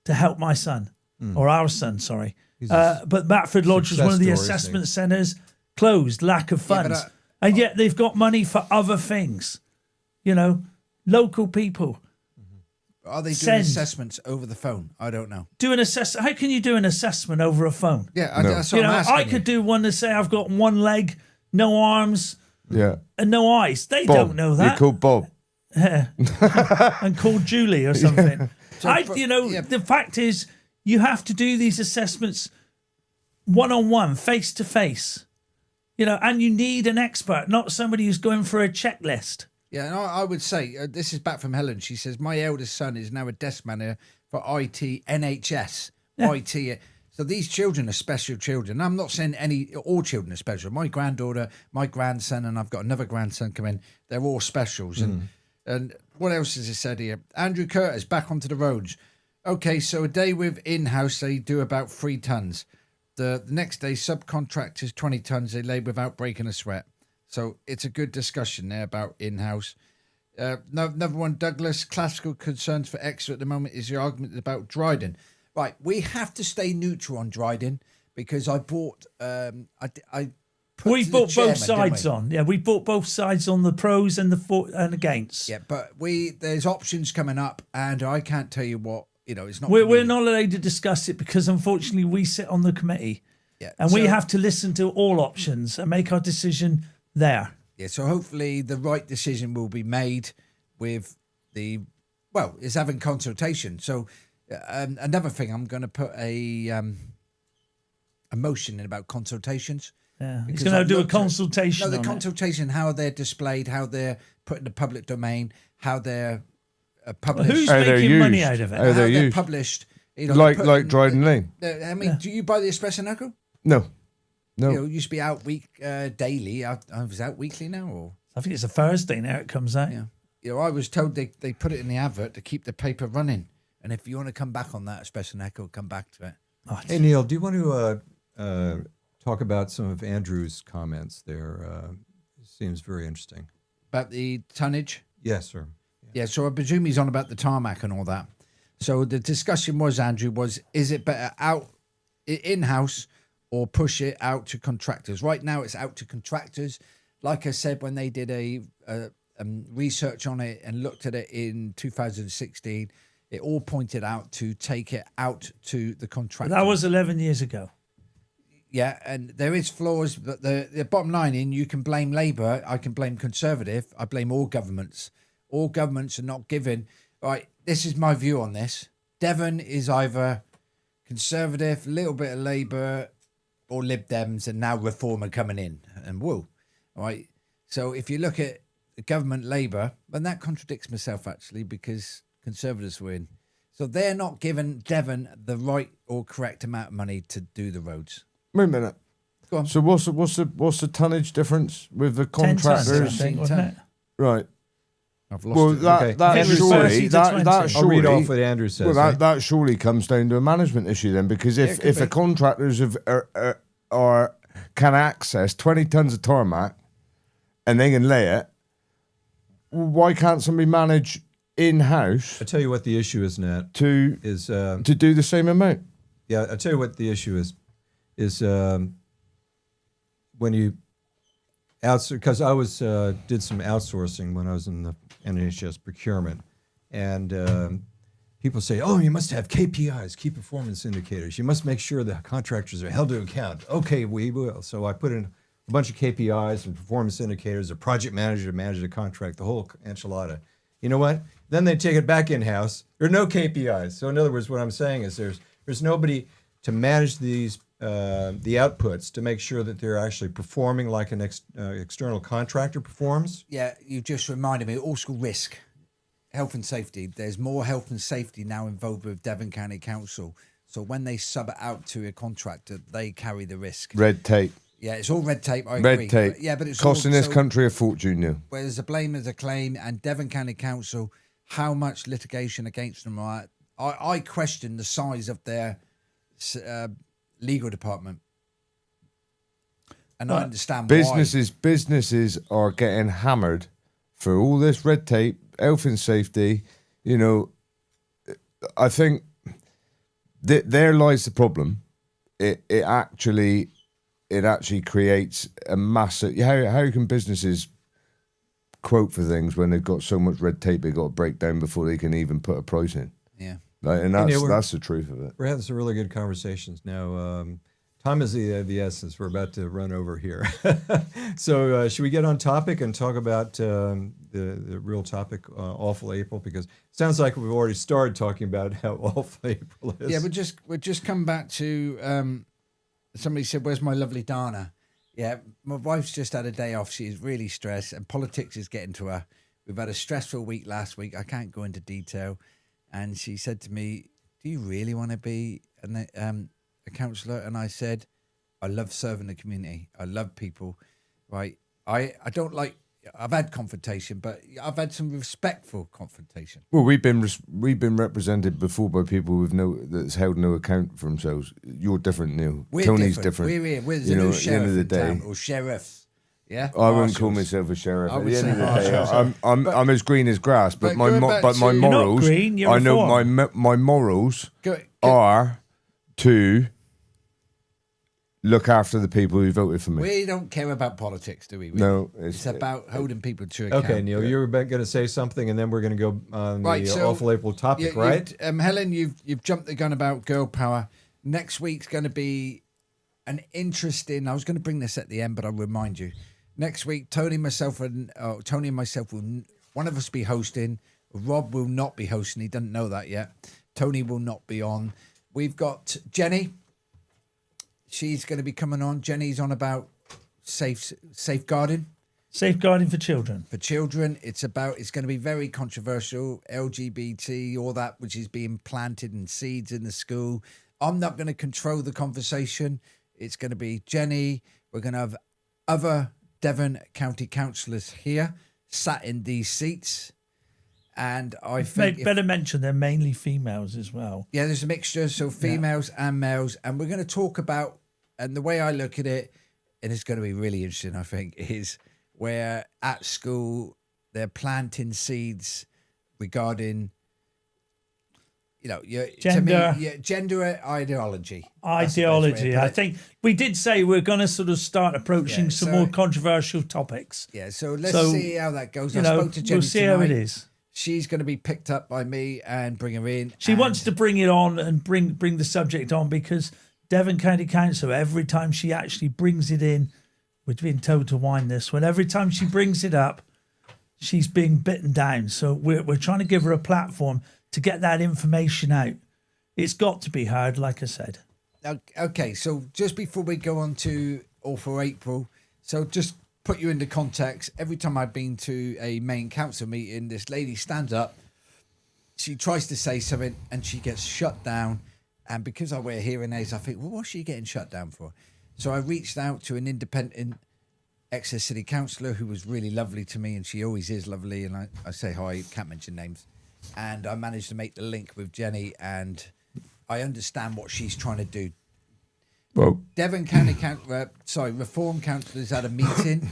to help my son, or our son, sorry. But Matford Lodge was one of the assessment centres, closed, lack of funds. And yet they've got money for other things. You know, local people. Are they doing assessments over the phone? I don't know. Do an assessment. How can you do an assessment over a phone? Yeah, No. that's what I'm asking I could do one to say I've got one leg, no arms, Yeah. and no eyes. They Bob. don't know that. You're called Bob. And called Julie or something. Yeah. The fact is, you have to do these assessments one-on-one, face-to-face. You know, and you need an expert, not somebody who's going for a checklist. Yeah, and I would say, this is back from Helen. She says, my eldest son is now a desk manager for IT, NHS, IT. So these children are special children. I'm not saying all children are special. My granddaughter, my grandson, and I've got another grandson coming. They're all specials. And what else has it said here? Andrew Curtis, back onto the roads. Okay, so a day with in-house, they do about 3 tons. The next day, subcontractors, 20 tons, they labour without breaking a sweat. So it's a good discussion there about in-house. Another one, Douglas, classical concerns for Exeter at the moment is the argument about Dryden. Right, we have to stay neutral on Dryden because I bought... We bought both sides on. Yeah, we bought both sides on the pros and the for and against. Yeah, but there's options coming up and I can't tell you what, it's not... We're not allowed to discuss it because unfortunately we sit on the committee. Yeah, and we have to listen to all options and make our decision there. Yeah, so hopefully the right decision will be made with it's having consultation. So another thing, I'm going to put a motion in about consultations. Yeah, he's going to do a consultation. No, the consultation, how they're displayed, how they're put in the public domain, how they're published. Who's making money out of it? How they're published. Like Dryden Lane. I mean, do you buy the Espresso Knuckle? No. It used to be out daily. I was out weekly now, or I think it's a Thursday now. It comes out. Yeah. I was told they put it in the advert to keep the paper running. And if you want to come back on that, Espresso Knuckle, come back to it. Oh, Hey, Neil, do you want to talk about some of Andrew's comments there? Seems very interesting. About the tonnage? Yes, sir. Yeah, so I presume he's on about the tarmac and all that. So the discussion was, Andrew, is it better out in-house or push it out to contractors. Right now, it's out to contractors. Like I said, when they did a research on it and looked at it in 2016, it all pointed out to take it out to the contractors. That was 11 years ago. Yeah, and there is flaws, but the bottom line you can blame Labour, I can blame Conservative, I blame all governments. All governments are not given, right, this is my view on this. Devon is either Conservative, a little bit of Labour, or Lib Dems, and now Reform are coming in, and woo, right? So if you look at the government Labour, and that contradicts myself actually, because Conservatives were in. So they're not giving Devon the right or correct amount of money to do the roads. Wait a minute. Go on. So what's the tonnage difference with the 10 tons, I contractors? think, wasn't it? Right. I've lost Well, it. that Okay. that It was surely 30 to that 20. that I'll surely read off what Andrew says. well right? that surely comes down to a management issue then, because Yeah, it could if the be. contractors are can access 20 tons of tarmac and they can lay it, why can't somebody manage in house I tell you what the issue is, Nat. to Is do the same amount? yeah, I tell you what the issue is when you because I was did some outsourcing when I was in the NHS procurement, and people say, "Oh, you must have KPIs, key performance indicators. You must make sure the contractors are held to account." Okay, we will. So I put in a bunch of KPIs and performance indicators, a project manager to manage the contract, the whole enchilada. You know what? Then they take it back in house. There are no KPIs. So in other words, what I'm saying is there's nobody to manage these the outputs to make sure that they're actually performing like an external contractor performs. Yeah, you just reminded me, also risk, health and safety. There's more health and safety now involved with Devon County Council. So when they sub it out to a contractor, they carry the risk. Red tape. Yeah, it's all red tape, I agree. Red tape. But, yeah, but it's costing all, this country a fortune now. Where there's a blame, there's a claim, and Devon County Council, how much litigation against them are. I question the size of their legal department. And I understand why. Businesses are getting hammered for all this red tape, health and safety. You know, I think there lies the problem. It actually creates a massive. How can businesses quote for things when they've got so much red tape they've got to break down before they can even put a price in? Yeah. And that's the truth of it. We're having some really good conversations now. Time is the essence. We're about to run over here. So should we get on topic and talk about the real topic, awful April? Because it sounds like we've already started talking about how awful April is. Yeah, we'll just come back to somebody said, "Where's my lovely Dana?" Yeah, my wife's just had a day off. She's really stressed, and politics is getting to her. We've had a stressful week last week. I can't go into detail. And she said to me, "Do you really want to be a councillor?" And I said, "I love serving the community. I love people, right? I don't like. I've had confrontation, but I've had some respectful confrontation." Well, we've been represented before by people that's held no account for themselves. You're different, Neil. We're Tony's different. different. We're the You know, new at the sheriff end of the in day, town, or sheriffs. Yeah, I wouldn't call Marshals. myself a sheriff. I At would the end say of the day, marshals. I'm as green as grass. But but my going back but my to- You're not morals, green, you're I know reform. my morals Go- are to look after the people who voted for me. We don't care about politics, do we? No, It's about holding people to account. Okay, Neil, you were going to say something, and then we're going to go on Right, the so awful April topic, right? Helen, you've jumped the gun about girl power. Next week's going to be an interesting. I was going to bring this at the end, but I'll remind you. Next week, Tony and myself will one of us be hosting. Rob will not be hosting. He doesn't know that yet. Tony will not be on. We've got Jenny. She's going to be coming on. Jenny's on about safeguarding Safeguarding for children. for children. It's going to be very controversial. LGBT, all that, which is being planted in seeds in the school. I'm not going to control the conversation. It's going to be Jenny. We're going to have other Devon County councillors here sat in these seats. And I think Better mention they're mainly females as well. yeah, there's a mixture, so females and males, and we're going to talk about, and the way I look at it, and it's going to be really interesting, I think, is where at school they're planting seeds regarding, Gender. to me, gender ideology. Ideology. I think we did say we're going to sort of start approaching some more controversial topics. Yeah, so let's see how that goes. I spoke to Jenny we'll see tonight. how it is. She's going to be picked up by me and bring her in. She wants to bring it on and bring the subject on because Devon County Council, every time she actually brings it in, we're being told to wind this one, every time she brings it up, she's being bitten down. So we're trying to give her a platform to get that information out. It's got to be heard, like I said. Okay, so just before we go on to All for April, so just put you into context. Every time I've been to a main council meeting, this lady stands up, she tries to say something and she gets shut down. And because I wear hearing aids, I think, well, what's she getting shut down for? So I reached out to an independent Exeter City councillor who was really lovely to me, and she always is lovely. And I say hi, can't mention names. And I managed to make the link with Jenny, and I understand what she's trying to do. Well, Devon County Reform Councillors had a meeting.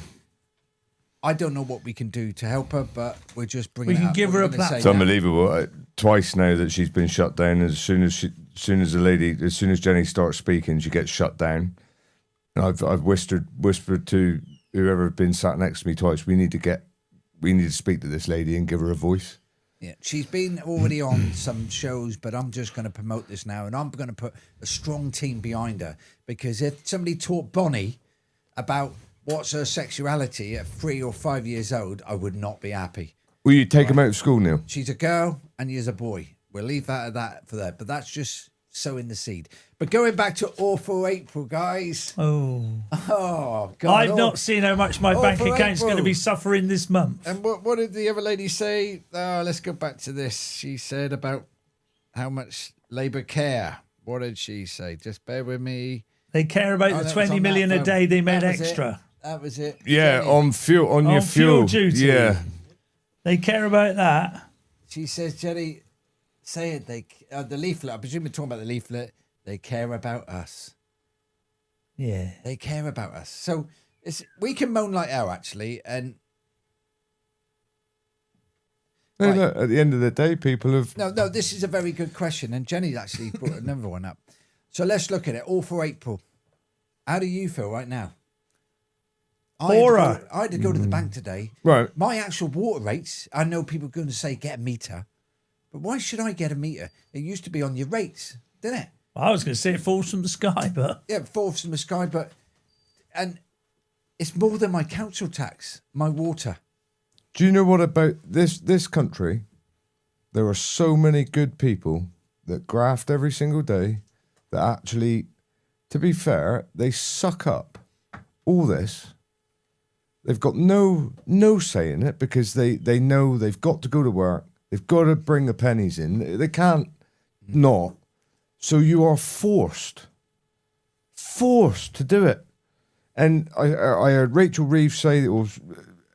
I don't know what we can do to help her, but we're just bringing. We can it up. give What her are a we gonna say it's now? unbelievable. Twice now that she's been shut down. As soon as Jenny starts speaking, she gets shut down. And I've whispered to whoever had been sat next to me twice. We need to speak to this lady and give her a voice. Yeah, she's been already on some shows, but I'm just going to promote this now, and I'm going to put a strong team behind her, because if somebody taught Bonnie about what's her sexuality at 3 or 5 years old, I would not be happy. Will you take him out of school, Neil? She's a girl and he's a boy. We'll leave that at that for that, but that's just sowing the seed. But going back to All for April, guys. Oh, God. I've not seen how much my bank for account's going to April. be suffering this month. And what did the other lady say? Let's go back to this. She said about how much Labour care. What did she say? Just bear with me. They care about Oh, the that was 20 on million that a phone. day they made That was extra. That was it. Yeah, Jenny. on your On fuel fuel duty. Yeah, They care about that. She says, Jenny, say it. The leaflet. I presume we're talking about the leaflet. They care about us. Yeah. They care about us. So we can moan like hell, actually. And No, look, at the end of the day, people have. no, this is a very good question. And Jenny actually brought another one up. So let's look at it. All for April. How do you feel right now? Horror. I had to go to the bank today. Right. My actual water rates, I know people are going to say get a meter. But why should I get a meter? It used to be on your rates, didn't it? I was going to say it falls from the sky, but Yeah, it falls from the sky, and it's more than my council tax, my water. Do you know what about this country? There are so many good people that graft every single day that actually, to be fair, they suck up all this. They've got no say in it because they know they've got to go to work. They've got to bring the pennies in. They can't not. So you are forced to do it. And I heard Rachel Reeves say it was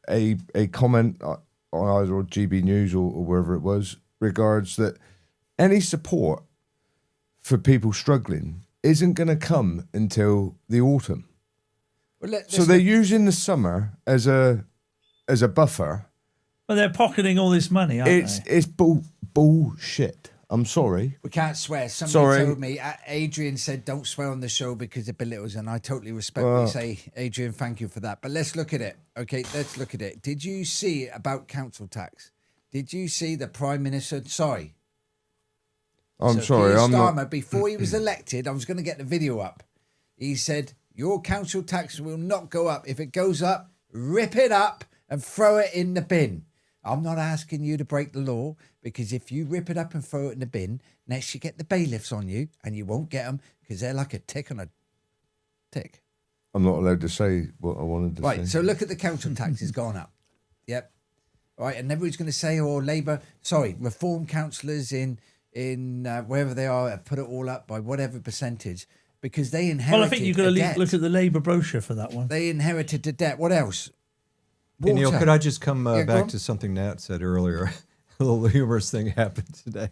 a comment on either GB News or wherever it was, regards that any support for people struggling isn't going to come until the autumn. Well, So they're using the summer as a buffer. well, they're pocketing all this money, aren't they? It's bullshit. I'm sorry. we can't swear. Somebody Sorry. told me, Adrian said don't swear on the show because it belittles, and I totally respectfully say, Adrian, thank you for that. But let's look at it. Okay, let's look at it. Did you see about council tax? Did you see the Prime Minister? Sorry. I'm So sorry. Keir I'm Starmer, not. before he was elected, I was going to get the video up. He said, your council tax will not go up. If it goes up, rip it up and throw it in the bin. I'm not asking you to break the law, because if you rip it up and throw it in the bin, next you get the bailiffs on you, and you won't get them because they're like a tick on a tick. I'm not allowed to say what I wanted to say. Right, so look at the council tax has gone up. Yep. Right, and everybody's going to say, reform councillors in wherever they are have put it all up by whatever percentage, because they inherited Well, I think you've got to a debt. look at the Labour brochure for that one. They inherited the debt. What else? Hey, Neil, Water. could I just come Yeah, go back on. to something Nat said earlier? A little humorous thing happened today.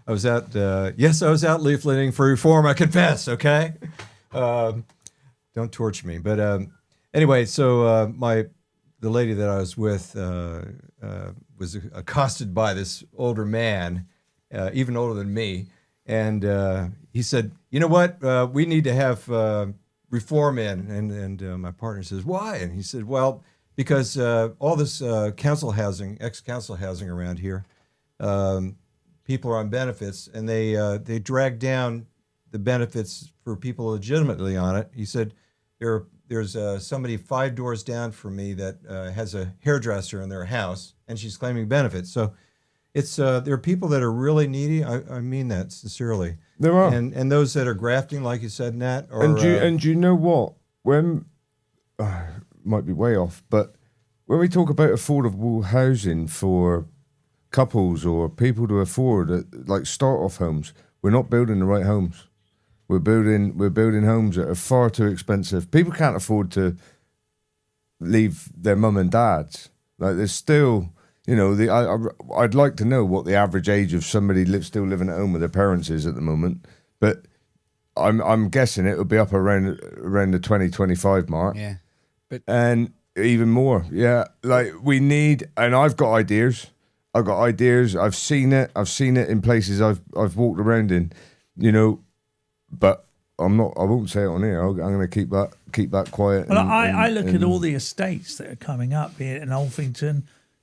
I was out leafleting for reform, I confess, okay? Don't torture me. But anyway, so the lady that I was with was accosted by this older man, even older than me. And he said, "You know what? We need to have reform in." And my partner says, "Why?" And he said, "Well, because all this council housing, ex-council housing around here, people are on benefits, and they drag down the benefits for people legitimately on it." He said, "There's somebody 5 doors down from me that has a hairdresser in their house, and she's claiming benefits." So it's there are people that are really needy. I mean that sincerely. There are, and those that are grafting, like you said, Nat. Or, and you know what? When might be way off, but when we talk about affordable housing for couples or people to afford, like start-off homes, we're not building the right homes. We're building homes that are far too expensive. People can't afford to leave their mum and dad's. Like there's still, you know, I'd like to know what the average age of somebody still living at home with their parents is at the moment, but I'm guessing it would be up around the 20-25 mark. Yeah, but and even more. Yeah, like we need, and I've got ideas. I've seen it in places I've walked around in, you know. But I won't say it on here. I'm going to keep that quiet. Well, I look at all the estates that are coming up, be it in Alphington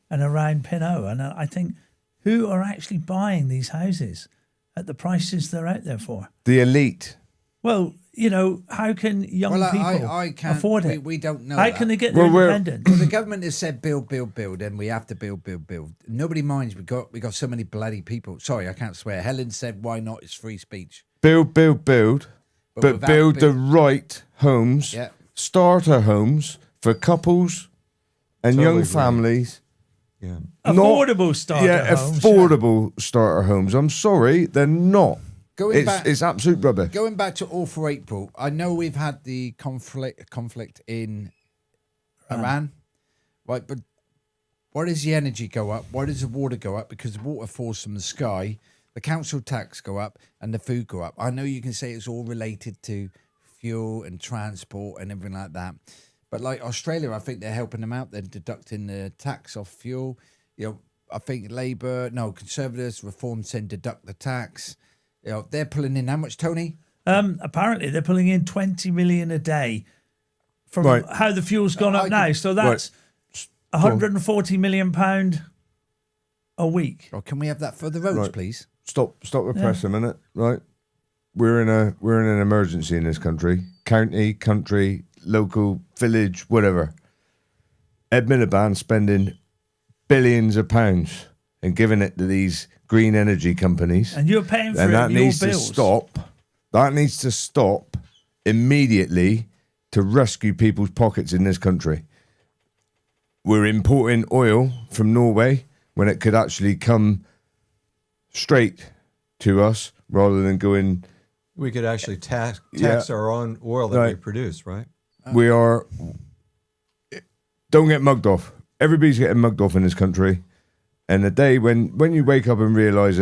and around Pinot, and I think, who are actually buying these houses at the prices they're out there for? The elite. Well, you know, how can young people I can't, afford it? We don't know. How can they get their independence? Well, the government has said build, and we have to build. Nobody minds. We got so many bloody people. Sorry, I can't swear. Helen said, "Why not? It's free speech." Build, but build the right homes, Yeah. starter homes for couples and Totally young agree. families. Yeah. Affordable starter homes. Affordable starter homes. I'm sorry, they're not. It's absolute rubbish. Going back to all for April, I know we've had the conflict in Iran, right? But why does the energy go up? Why does the water go up? Because the water falls from the sky. The council tax go up and the food go up. I know you can say it's all related to fuel and transport and everything like that. But like Australia, I think they're helping them out. They're deducting the tax off fuel. You know, I think Conservatives, Reform said deduct the tax. You know, they're pulling in how much, Tony? Apparently, they're pulling in 20 million a day from how the fuel's gone up now. So that's 140 million pound a week. Oh, can we have that for the roads, please? Stop the press a minute, right? We're in an emergency in this country. County, country, local, village, whatever. Ed Miliband spending billions of pounds and giving it to these green energy companies. And you're paying for and it, that your needs bills. to stop. That needs to stop immediately to rescue people's pockets in this country. We're importing oil from Norway when it could actually come straight to us rather than going. We could actually tax our own oil that we produce, right? We are. Don't get mugged off. Everybody's getting mugged off in this country, and the day when you wake up and realise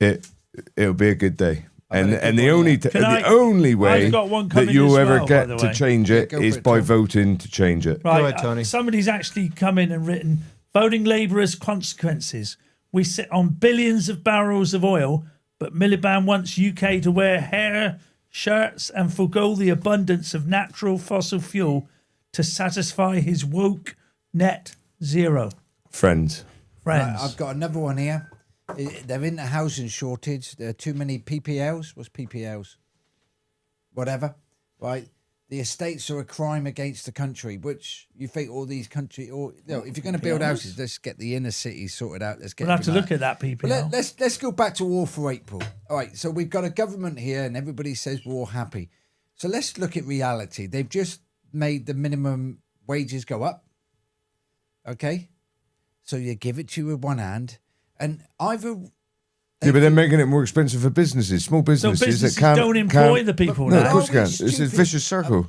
it'll be a good day. And the only way that you'll ever get to change it is by voting to change it. Right, Go ahead, Tony. Somebody's actually come in and written, voting Labour has consequences. We sit on billions of barrels of oil, but Miliband wants UK to wear hair, shirts and forgo the abundance of natural fossil fuel to satisfy his woke net zero. Friends. Right, I've got another one here. They're in the housing shortage. There are too many PPLs. What's PPLs? Whatever. Right. The estates are a crime against the country, which you think all these country, or you know, if you're going to build houses, let's get the inner cities sorted out. Let's get. We'll have to look at that PPL. But let's go back to War for April. All right. So we've got a government here, and everybody says we're all happy. So let's look at reality. They've just made the minimum wages go up. Okay. So you give it to you with one hand. And either... Yeah, but they're making it more expensive for businesses, small businesses, So businesses that can't... don't employ the people No, now. of course you Are we can't. It's a stupid? vicious circle.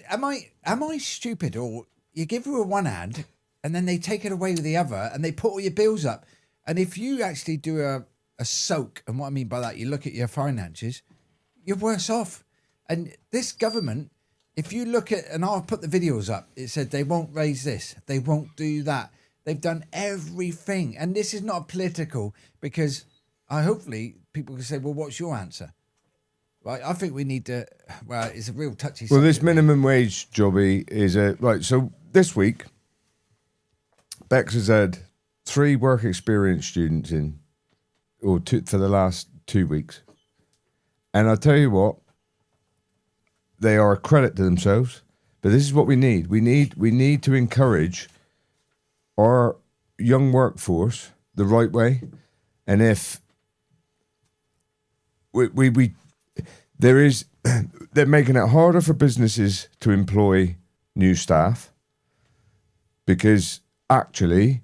Am I stupid? Or you give her with one hand and then they take it away with the other and they put all your bills up. And if you actually do a soak, and what I mean by that, you look at your finances, you're worse off. And this government, if you look at... And I'll put the videos up. It said they won't raise this. They won't do that. They've done everything. And this is not political because hopefully people can say, well, what's your answer? Right. I think we need to, well, it's a real touchy subject. Well, this minimum wage jobby is right. So this week, Bex has had 3 work experience students in, or 2 for the last 2 weeks. And I'll tell you what, they are a credit to themselves. But this is what we need. We need to encourage our young workforce the right way. And if they're making it harder for businesses to employ new staff because actually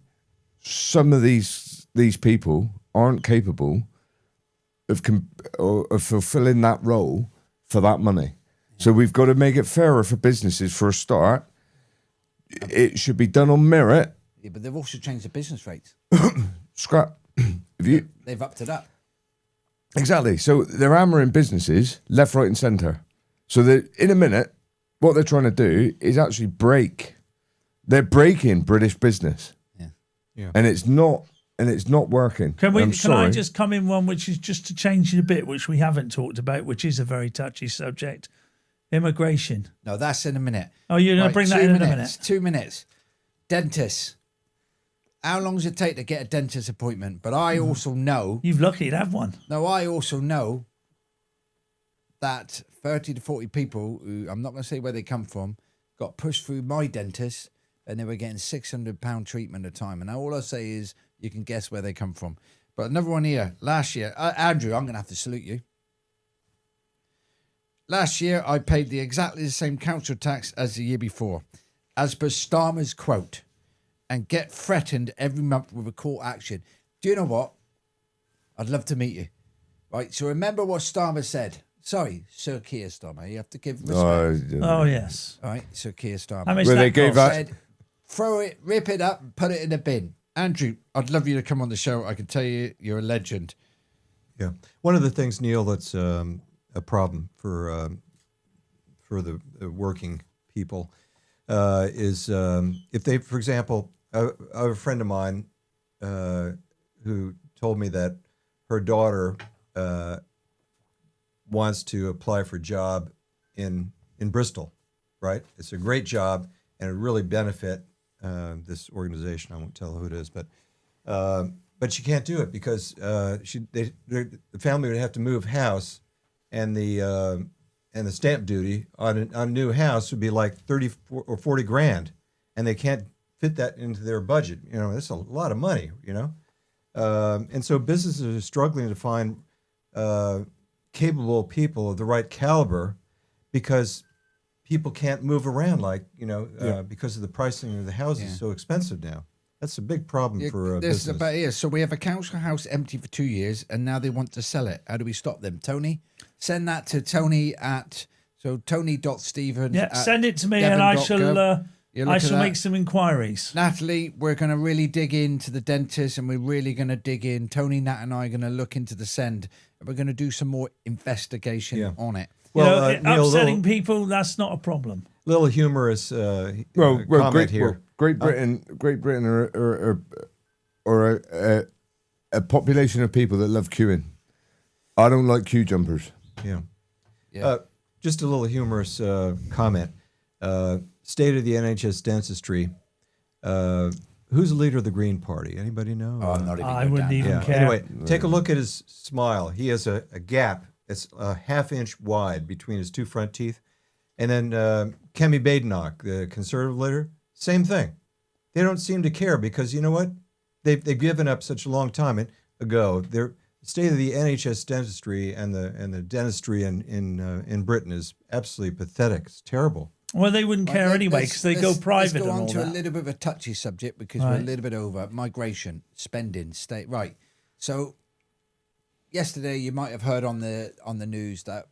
some of these people aren't capable of fulfilling that role for that money. So we've got to make it fairer for businesses for a start. It should be done on merit. Yeah, but they've also changed the business rates. Scrap. They've upped it up. Exactly. So they're hammering businesses left, right, and centre. So that in a minute, what they're trying to do is actually They're breaking British business. Yeah. And it's not working. Can I I just come in one which is just to change it a bit, which we haven't talked about, which is a very touchy subject. Immigration. No, that's in a minute. Oh, you're going to bring that in a minute? 2 minutes. Dentists. How long does it take to get a dentist appointment? But I also know... You're lucky to have one. No, I also know that 30 to 40 people, who I'm not going to say where they come from, got pushed through my dentist and they were getting £600 treatment at a time. And all I say is you can guess where they come from. But another one here. Last year, Andrew, I'm going to have to salute you. Last year, I paid exactly the same council tax as the year before, as per Starmer's quote, and get threatened every month with a court action. Do you know what? I'd love to meet you. Right, so remember what Starmer said. Sorry, Sir Keir Starmer. You have to give respect. Oh, yes. All right, Sir Keir Starmer. How much Well, that they gave cost? Said, throw it, rip it up, and put it in a bin. Andrew, I'd love you to come on the show. I can tell you, you're a legend. Yeah. One of the things, Neil, that's a problem for the working people is if they, for example, I have a friend of mine who told me that her daughter wants to apply for a job in Bristol, right? It's a great job and it would really benefit this organization. I won't tell who it is, but she can't do it because the family would have to move house, and the stamp duty on a new house would be like 30 or 40 grand, and they can't fit that into their budget. You know, that's a lot of money. You know, and so businesses are struggling to find capable people of the right caliber because people can't move around because of the pricing of the houses is so expensive now. That's a big problem for this business. is about here. So we have a council house empty for 2 years, and now they want to sell it. How do we stop them, Tony? Send that to Tony Tony.Stevens. Yeah, send it to me, and I shall make some inquiries. Natalie, we're going to really dig into the dentist, and we're really going to dig in. Tony, Nat, and I are going to look into the send, and we're going to do some more investigation on it. Well, Neil, upsetting people, that's not a problem. Little humorous comment here. Great Britain are a population of people that love queuing. I don't like queue jumpers. Yeah. Just a little humorous comment. State of the NHS dentistry. Who's the leader of the Green Party? Anybody know? Oh, I'm not even I wouldn't even care. Anyway, take a look at his smile. He has a gap that's a half-inch wide between his two front teeth. And then Kemi Badenoch, the Conservative leader, same thing. They don't seem to care because you know what? They've given up such a long time ago. The state of the NHS dentistry and the dentistry in Britain is absolutely pathetic. It's terrible. Well, they wouldn't care anyway because they go private Let's go and on all to a that. little bit of a touchy subject because we're a little bit over. Migration, spending, state. Right. So yesterday you might have heard on the news that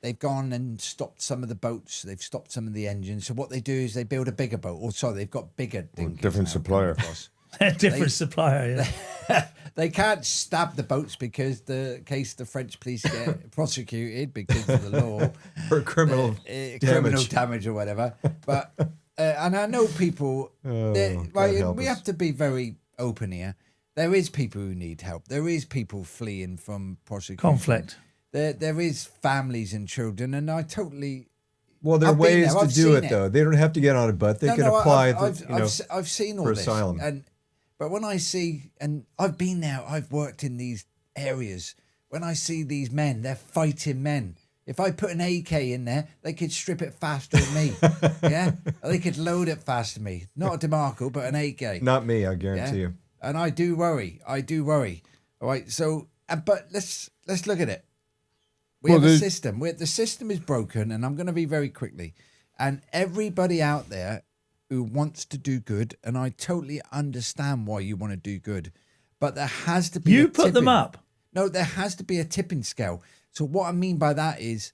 they've gone and stopped some of the boats. They've stopped some of the engines. So what they do is they build a bigger boat. Or sorry, they've got bigger things. Different supplier. Different supplier, yeah. They can't stab the boats because the French police get prosecuted because of the law For criminal criminal damage or whatever. But and I know people. God Right, help we us. have to be very open here. There is people who need help. There is people fleeing from prosecution. Conflict. There is families and children, and I totally. Well, there are I've been ways there, to I've do seen it, it. though. They don't have to get on a butt. They can No, apply, I've seen all for this, asylum. But when I see, and I've been there, I've worked in these areas. When I see these men, they're fighting men. If I put an AK in there, they could strip it faster than me. Yeah, they could load it faster than me. Not a DeMarco, but an AK. Not me, I guarantee you. And I do worry. All right. So, but let's look at it. We have a system. The system is broken, and I'm going to be very quickly. And everybody out there who wants to do good, and I totally understand why you want to do good, but there has to be. You put them up. No, there has to be a tipping scale. So what I mean by that is,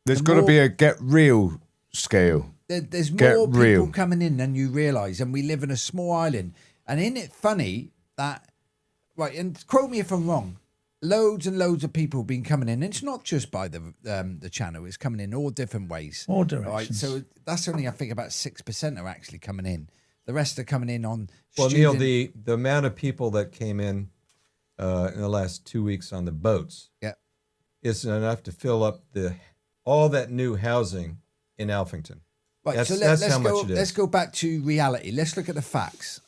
There's got to be a get real scale. there's Get more people real. coming in than you realise, and we live in a small island. And isn't it funny that, right? And quote me if I'm wrong. Loads and loads of people have been coming in. It's not just by the channel; it's coming in all different ways. All Right, directions. so that's only, I think, about 6% are actually coming in. The rest are coming in on. Well, student- Neil, the amount of people that came in the last 2 weeks on the boats yeah. isn't enough to fill up all that new housing in Alphington. Right, That's, so that's let's how go. much it is. Let's go back to reality. Let's look at the facts.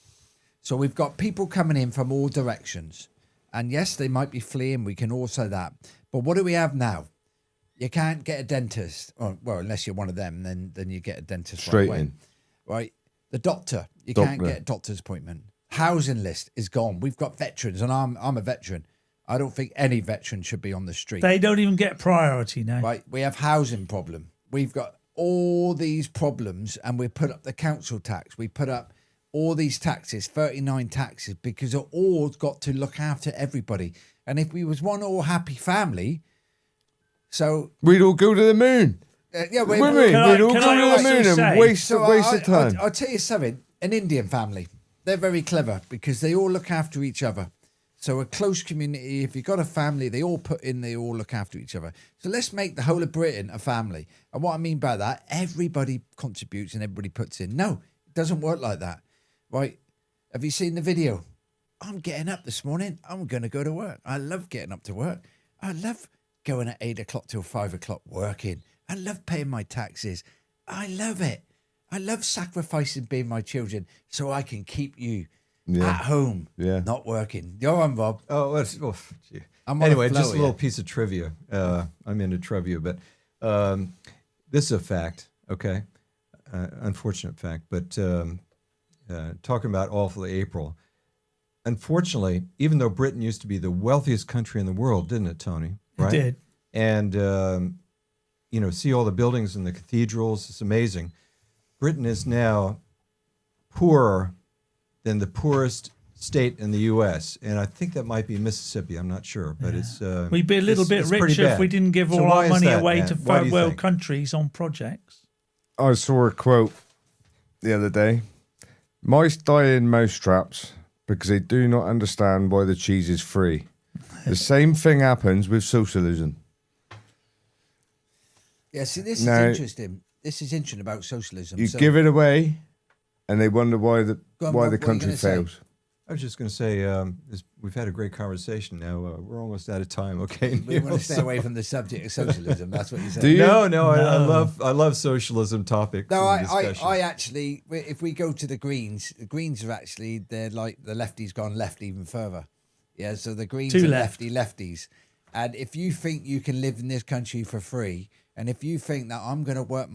So we've got people coming in from all directions, and yes, they might be fleeing. We can also that. But what do we have now? You can't get a dentist, or, well, unless you're one of them, then you get a dentist Straight right away. in. Right, the doctor. You can't Doctor. get a doctor's appointment. Housing list is gone. We've got veterans, and I'm a veteran. I don't think any veteran should be on the street. They don't even get priority now. Right, we have housing problem. We've got all these problems, and we put up the council tax. We put up all these taxes, 39 taxes, because it all got to look after everybody. And if we was one all happy family, so We'd all go to the moon. yeah, Wouldn't we? Can I- We'd all can go I to the also moon say- and waste so of time. I'll tell you something. An Indian family, they're very clever because they all look after each other. So a close community, if you've got a family, they all look after each other. So let's make the whole of Britain a family. And what I mean by that, everybody contributes and everybody puts in. No, it doesn't work like that. Right? Have you seen the video? I'm getting up this morning. I'm going to go to work. I love getting up to work. I love going at 8 o'clock till 5 o'clock working. I love paying my taxes. I love it. I love sacrificing being my children so I can keep you at home, not working. You're on, Rob. Gee. I'm on a Anyway, flow just a little here. piece of trivia. I'm into trivia, but this is a fact, okay? Unfortunate fact, but talking about awful April. Unfortunately, even though Britain used to be the wealthiest country in the world, didn't it, Tony? It did. And, see all the buildings and the cathedrals. It's amazing. Britain is now poorer than the poorest state in the U.S. And I think that might be Mississippi. I'm not sure, but it's We'd be a little bit it's pretty richer if bad. we didn't give So all why our is money that, away Matt? to Why do third you world think? countries on projects. I saw a quote the other day. Mice die in mousetraps because they do not understand why the cheese is free. The same thing happens with socialism. Yeah, see, this No. is interesting. This is interesting about socialism. You So- give it away, and they wonder why the Go on, why Rob, the what are you country gonna say? fails. I was just going to say, we've had a great conversation now. We're almost out of time, okay? We want to stay away from the subject of socialism. That's what you said. Do you? No, I love socialism topics. No, and I discussions. actually, if we go to the Greens are actually, they're like the lefties gone left even further. Yeah, so the Greens Too are left. lefties. And if you think you can live in this country for free, and if you think that I'm going to work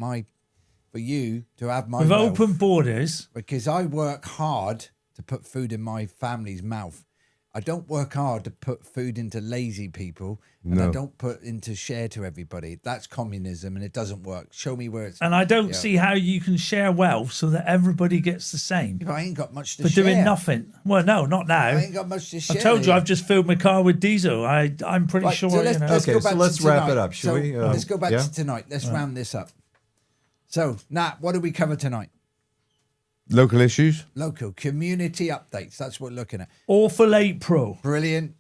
for you to have my With wealth, open borders, because I work hard to put food in my family's mouth. I don't work hard to put food into lazy people, and I No. don't put into share to everybody. That's communism, and it doesn't work. Show me where it's. and I don't see how you can share wealth so that everybody gets the same I ain't got much to for share. doing nothing. Well, no, not now. I ain't got much to I share. told you here. I've just filled my car with diesel. I'm pretty Right, sure. so let's, you know. let's Okay, go so back let's to wrap tonight. it up, shall So, we? let's go back yeah? to tonight. Let's round this up. So, Nat, what do we cover tonight? Local issues. Local community updates. That's what we're looking at. Awful April. Brilliant.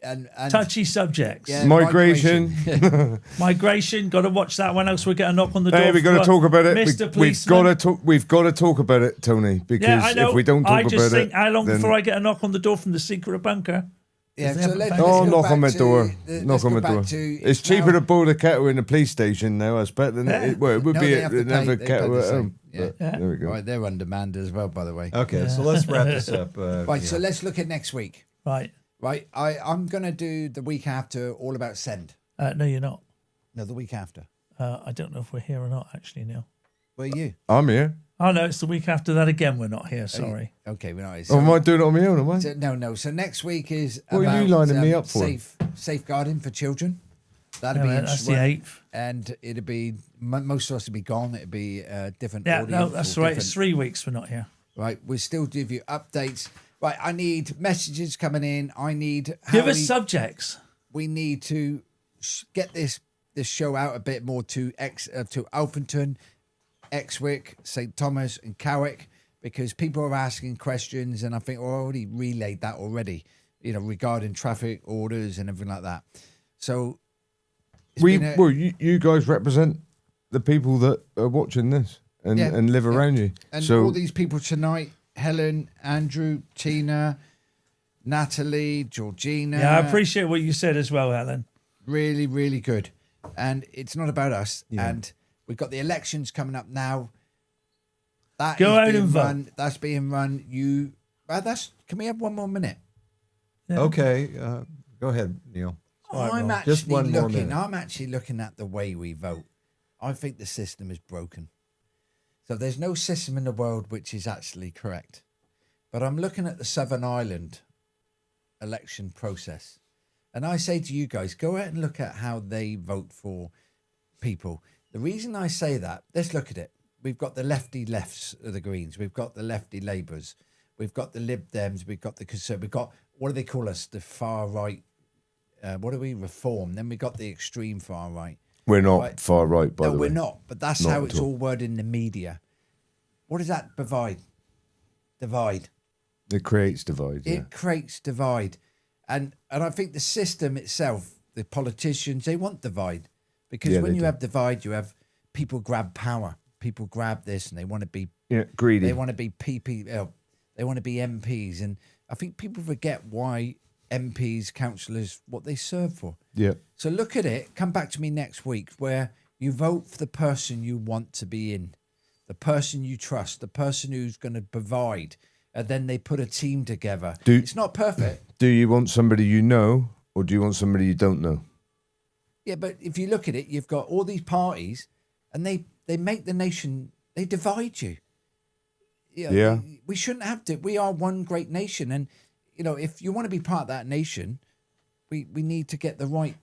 and Touchy subjects. Yeah, Migration. Migration. Got to watch that one, else we get a knock on the door. Hey, we got to talk about it. Mr. We've Policeman. got to talk. We've got to talk about it, Tony. Because Yeah, I know. if we don't talk I just about think, it, how long then- before I get a knock on the door from the secret bunker? Yeah, They so haven't let's found Oh, go knock back on my to door. let's Knock on go my back door. to- It's cheaper now- to boil a kettle in a police station now, I bet, than it would No, be they have to another pay- they kettle pay the at same. home. Yeah. But There we go. Right, they're on demand as well, by the way. Okay, so let's wrap this up. Right, so let's look at next week. Right. Right, I'm going to do the week after all about send. No, you're not. No, the week after. I don't know if we're here or not, actually, Neil. Where are you? I'm here. Oh, no, it's the week after that again. We're not here. Sorry. Okay, we're not. Oh, am I doing it on my own, am I? So, no. So next week is What are you about, lining me up for? Safeguarding for children. That'll No, be that's the interesting. 8th. And it'll be most of us will be gone. It'll be a different Yeah, audience. no, that's or right. different- It's 3 weeks we're not here. Right, we'll still give you updates. Right, I need messages coming in. I need Give us subjects. we need to get this show out a bit more to Alphington, Exwick, St Thomas, and Cowick, because people are asking questions, and I think I already relayed that already. Regarding traffic orders and everything like that. So You guys represent the people that are watching this and live around you. And so all these people tonight: Helen, Andrew, Tina, Natalie, Georgina. Yeah, I appreciate what you said as well, Helen. Really, really good. And it's not about us. Yeah. And we've got the elections coming up now. That Go is out being and vote. run. That's being run. Can we have one more minute? Yeah. Okay, go ahead, Neil. I'm Just one more minute. I'm actually looking at the way we vote. I think the system is broken. So there's no system in the world which is actually correct. But I'm looking at the Southern Ireland election process. And I say to you guys, go out and look at how they vote for people. The reason I say that, let's look at it. We've got the lefty lefts of the Greens. We've got the lefty Labours. We've got the Lib Dems. We've got the Conservatives. We've got, what do they call us? The far right. What do we? Reform. Then we got the extreme far right. we're not far right, by the way. No, we're not. But that's Not how at it's all. all worded in the media. What does that divide? It creates divides. Yeah. It creates divide. And I think the system itself, the politicians, they want divide. Because Yeah, when they you do. have divide, you have people grab power. People grab this and they want to be Greedy. They want to be they want to be MPs, and I think people forget why MPs, councillors, what they serve for. Yeah. So look at it. Come back to me next week, where you vote for the person you want to be in, the person you trust, the person who's going to provide, and then they put a team together. It's not perfect. Do you want somebody you know, or do you want somebody you don't know? Yeah, but if you look at it, you've got all these parties, and they make the nation. They divide you. Yeah. We shouldn't have to. We are one great nation, and if you want to be part of that nation, we need to get the right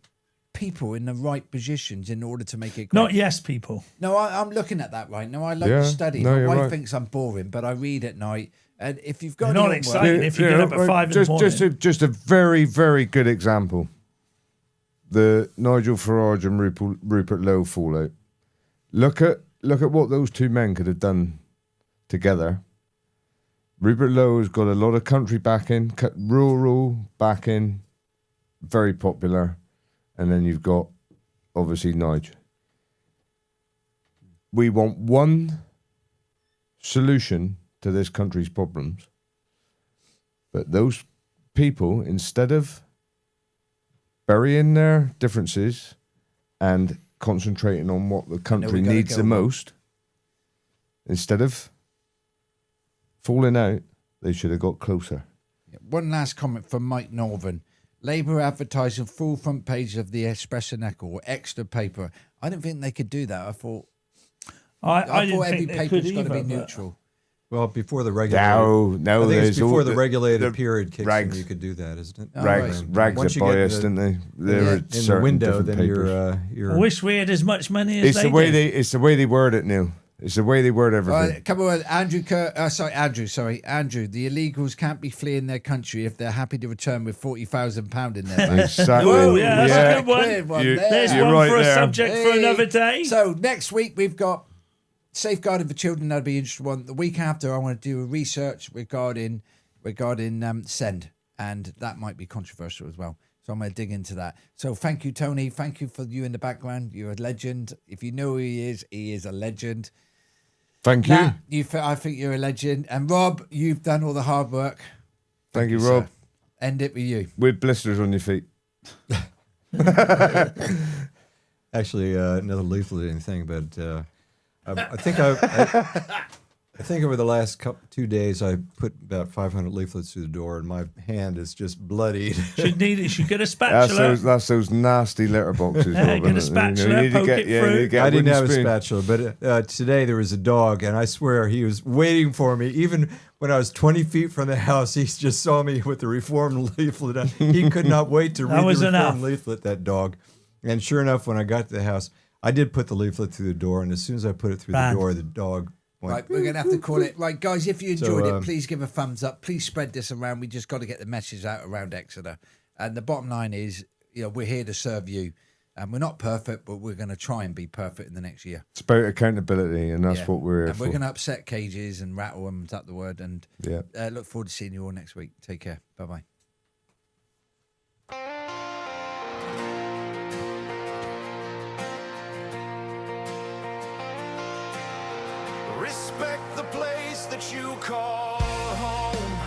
people in the right positions in order to make it great. Not yes people. No, I'm looking at that right now. I like Yeah, to study. no, My you're wife right. thinks I'm boring, but I read at night. And if you've got You're any not homework- excited if you get up at 5 in the morning. Just a very, very good example. The Nigel Farage and Rupert Lowe fallout. Look at what those two men could have done together. Rupert Lowe has got a lot of country backing, rural backing, very popular. And then you've got, obviously, Nigel. We want one solution to this country's problems. But those people, instead of burying their differences and concentrating on what the country we gotta needs go the on. most, instead of falling out, they should have got closer. One last comment from Mike Northern. Labour advertising full front page of the Express and Echo or extra paper. I didn't think they could do that. I thought I thought didn't every think they paper's could got to be either, but- neutral. Well, before the regulated, No, I think it's there's before all the regulated the period kicks rags. in, you could do that, isn't it? Oh, Rags, right. rags Once are you get biased, in the- aren't they? They're Yeah. at In the certain window, different then papers. you're I wish we had as much money as It's they the way did. it's the way they word it, Neil. It's the way they word everything. Come on, Andrew. Andrew. The illegals can't be fleeing their country if they're happy to return with £40,000 in their bank. Exactly. Oh, yeah, that's a good one. Clear one You- there. There's You're one right for a there. subject for another day. So next week we've got safeguarding for children. That'll be an interesting one. The week after, I want to do a research regarding send, and that might be controversial as well. So I'm going to dig into that. So thank you, Tony. Thank you for you in the background. You're a legend. If you know who he is a legend. Thank you. Nat, I think you're a legend. And Rob, you've done all the hard work. Thank you, Rob. Sir. End it with you. With blisters on your feet. Actually, another leafleting thing, but I think over the last 2 days, I put about 500 leaflets through the door, and my hand is just bloodied. Should get a spatula. That's those nasty letterboxes. Yeah, Rob, get a isn't it? spatula, You need to poke it through. get I didn't wooden have a spoon. spatula, but today there was a dog, and I swear he was waiting for me. Even when I was 20 feet from the house, he just saw me with the reformed leaflet. He could not wait to read the was enough. reformed leaflet, that dog. And sure enough, when I got to the house, I did put the leaflet through the door, and as soon as I put it through Bang. the door, the dog went. Right, we're going to have to call it. Right, guys, if you enjoyed So, it, please give a thumbs up. Please spread this around. We just got to get the message out around Exeter. And the bottom line is, we're here to serve you. And we're not perfect, but we're going to try and be perfect in the next year. It's about accountability, and that's what we're here and for. we're going to upset cages and rattle them, is that the word? And Yeah. look forward to seeing you all next week. Take care. Bye-bye. Respect the place that you call home.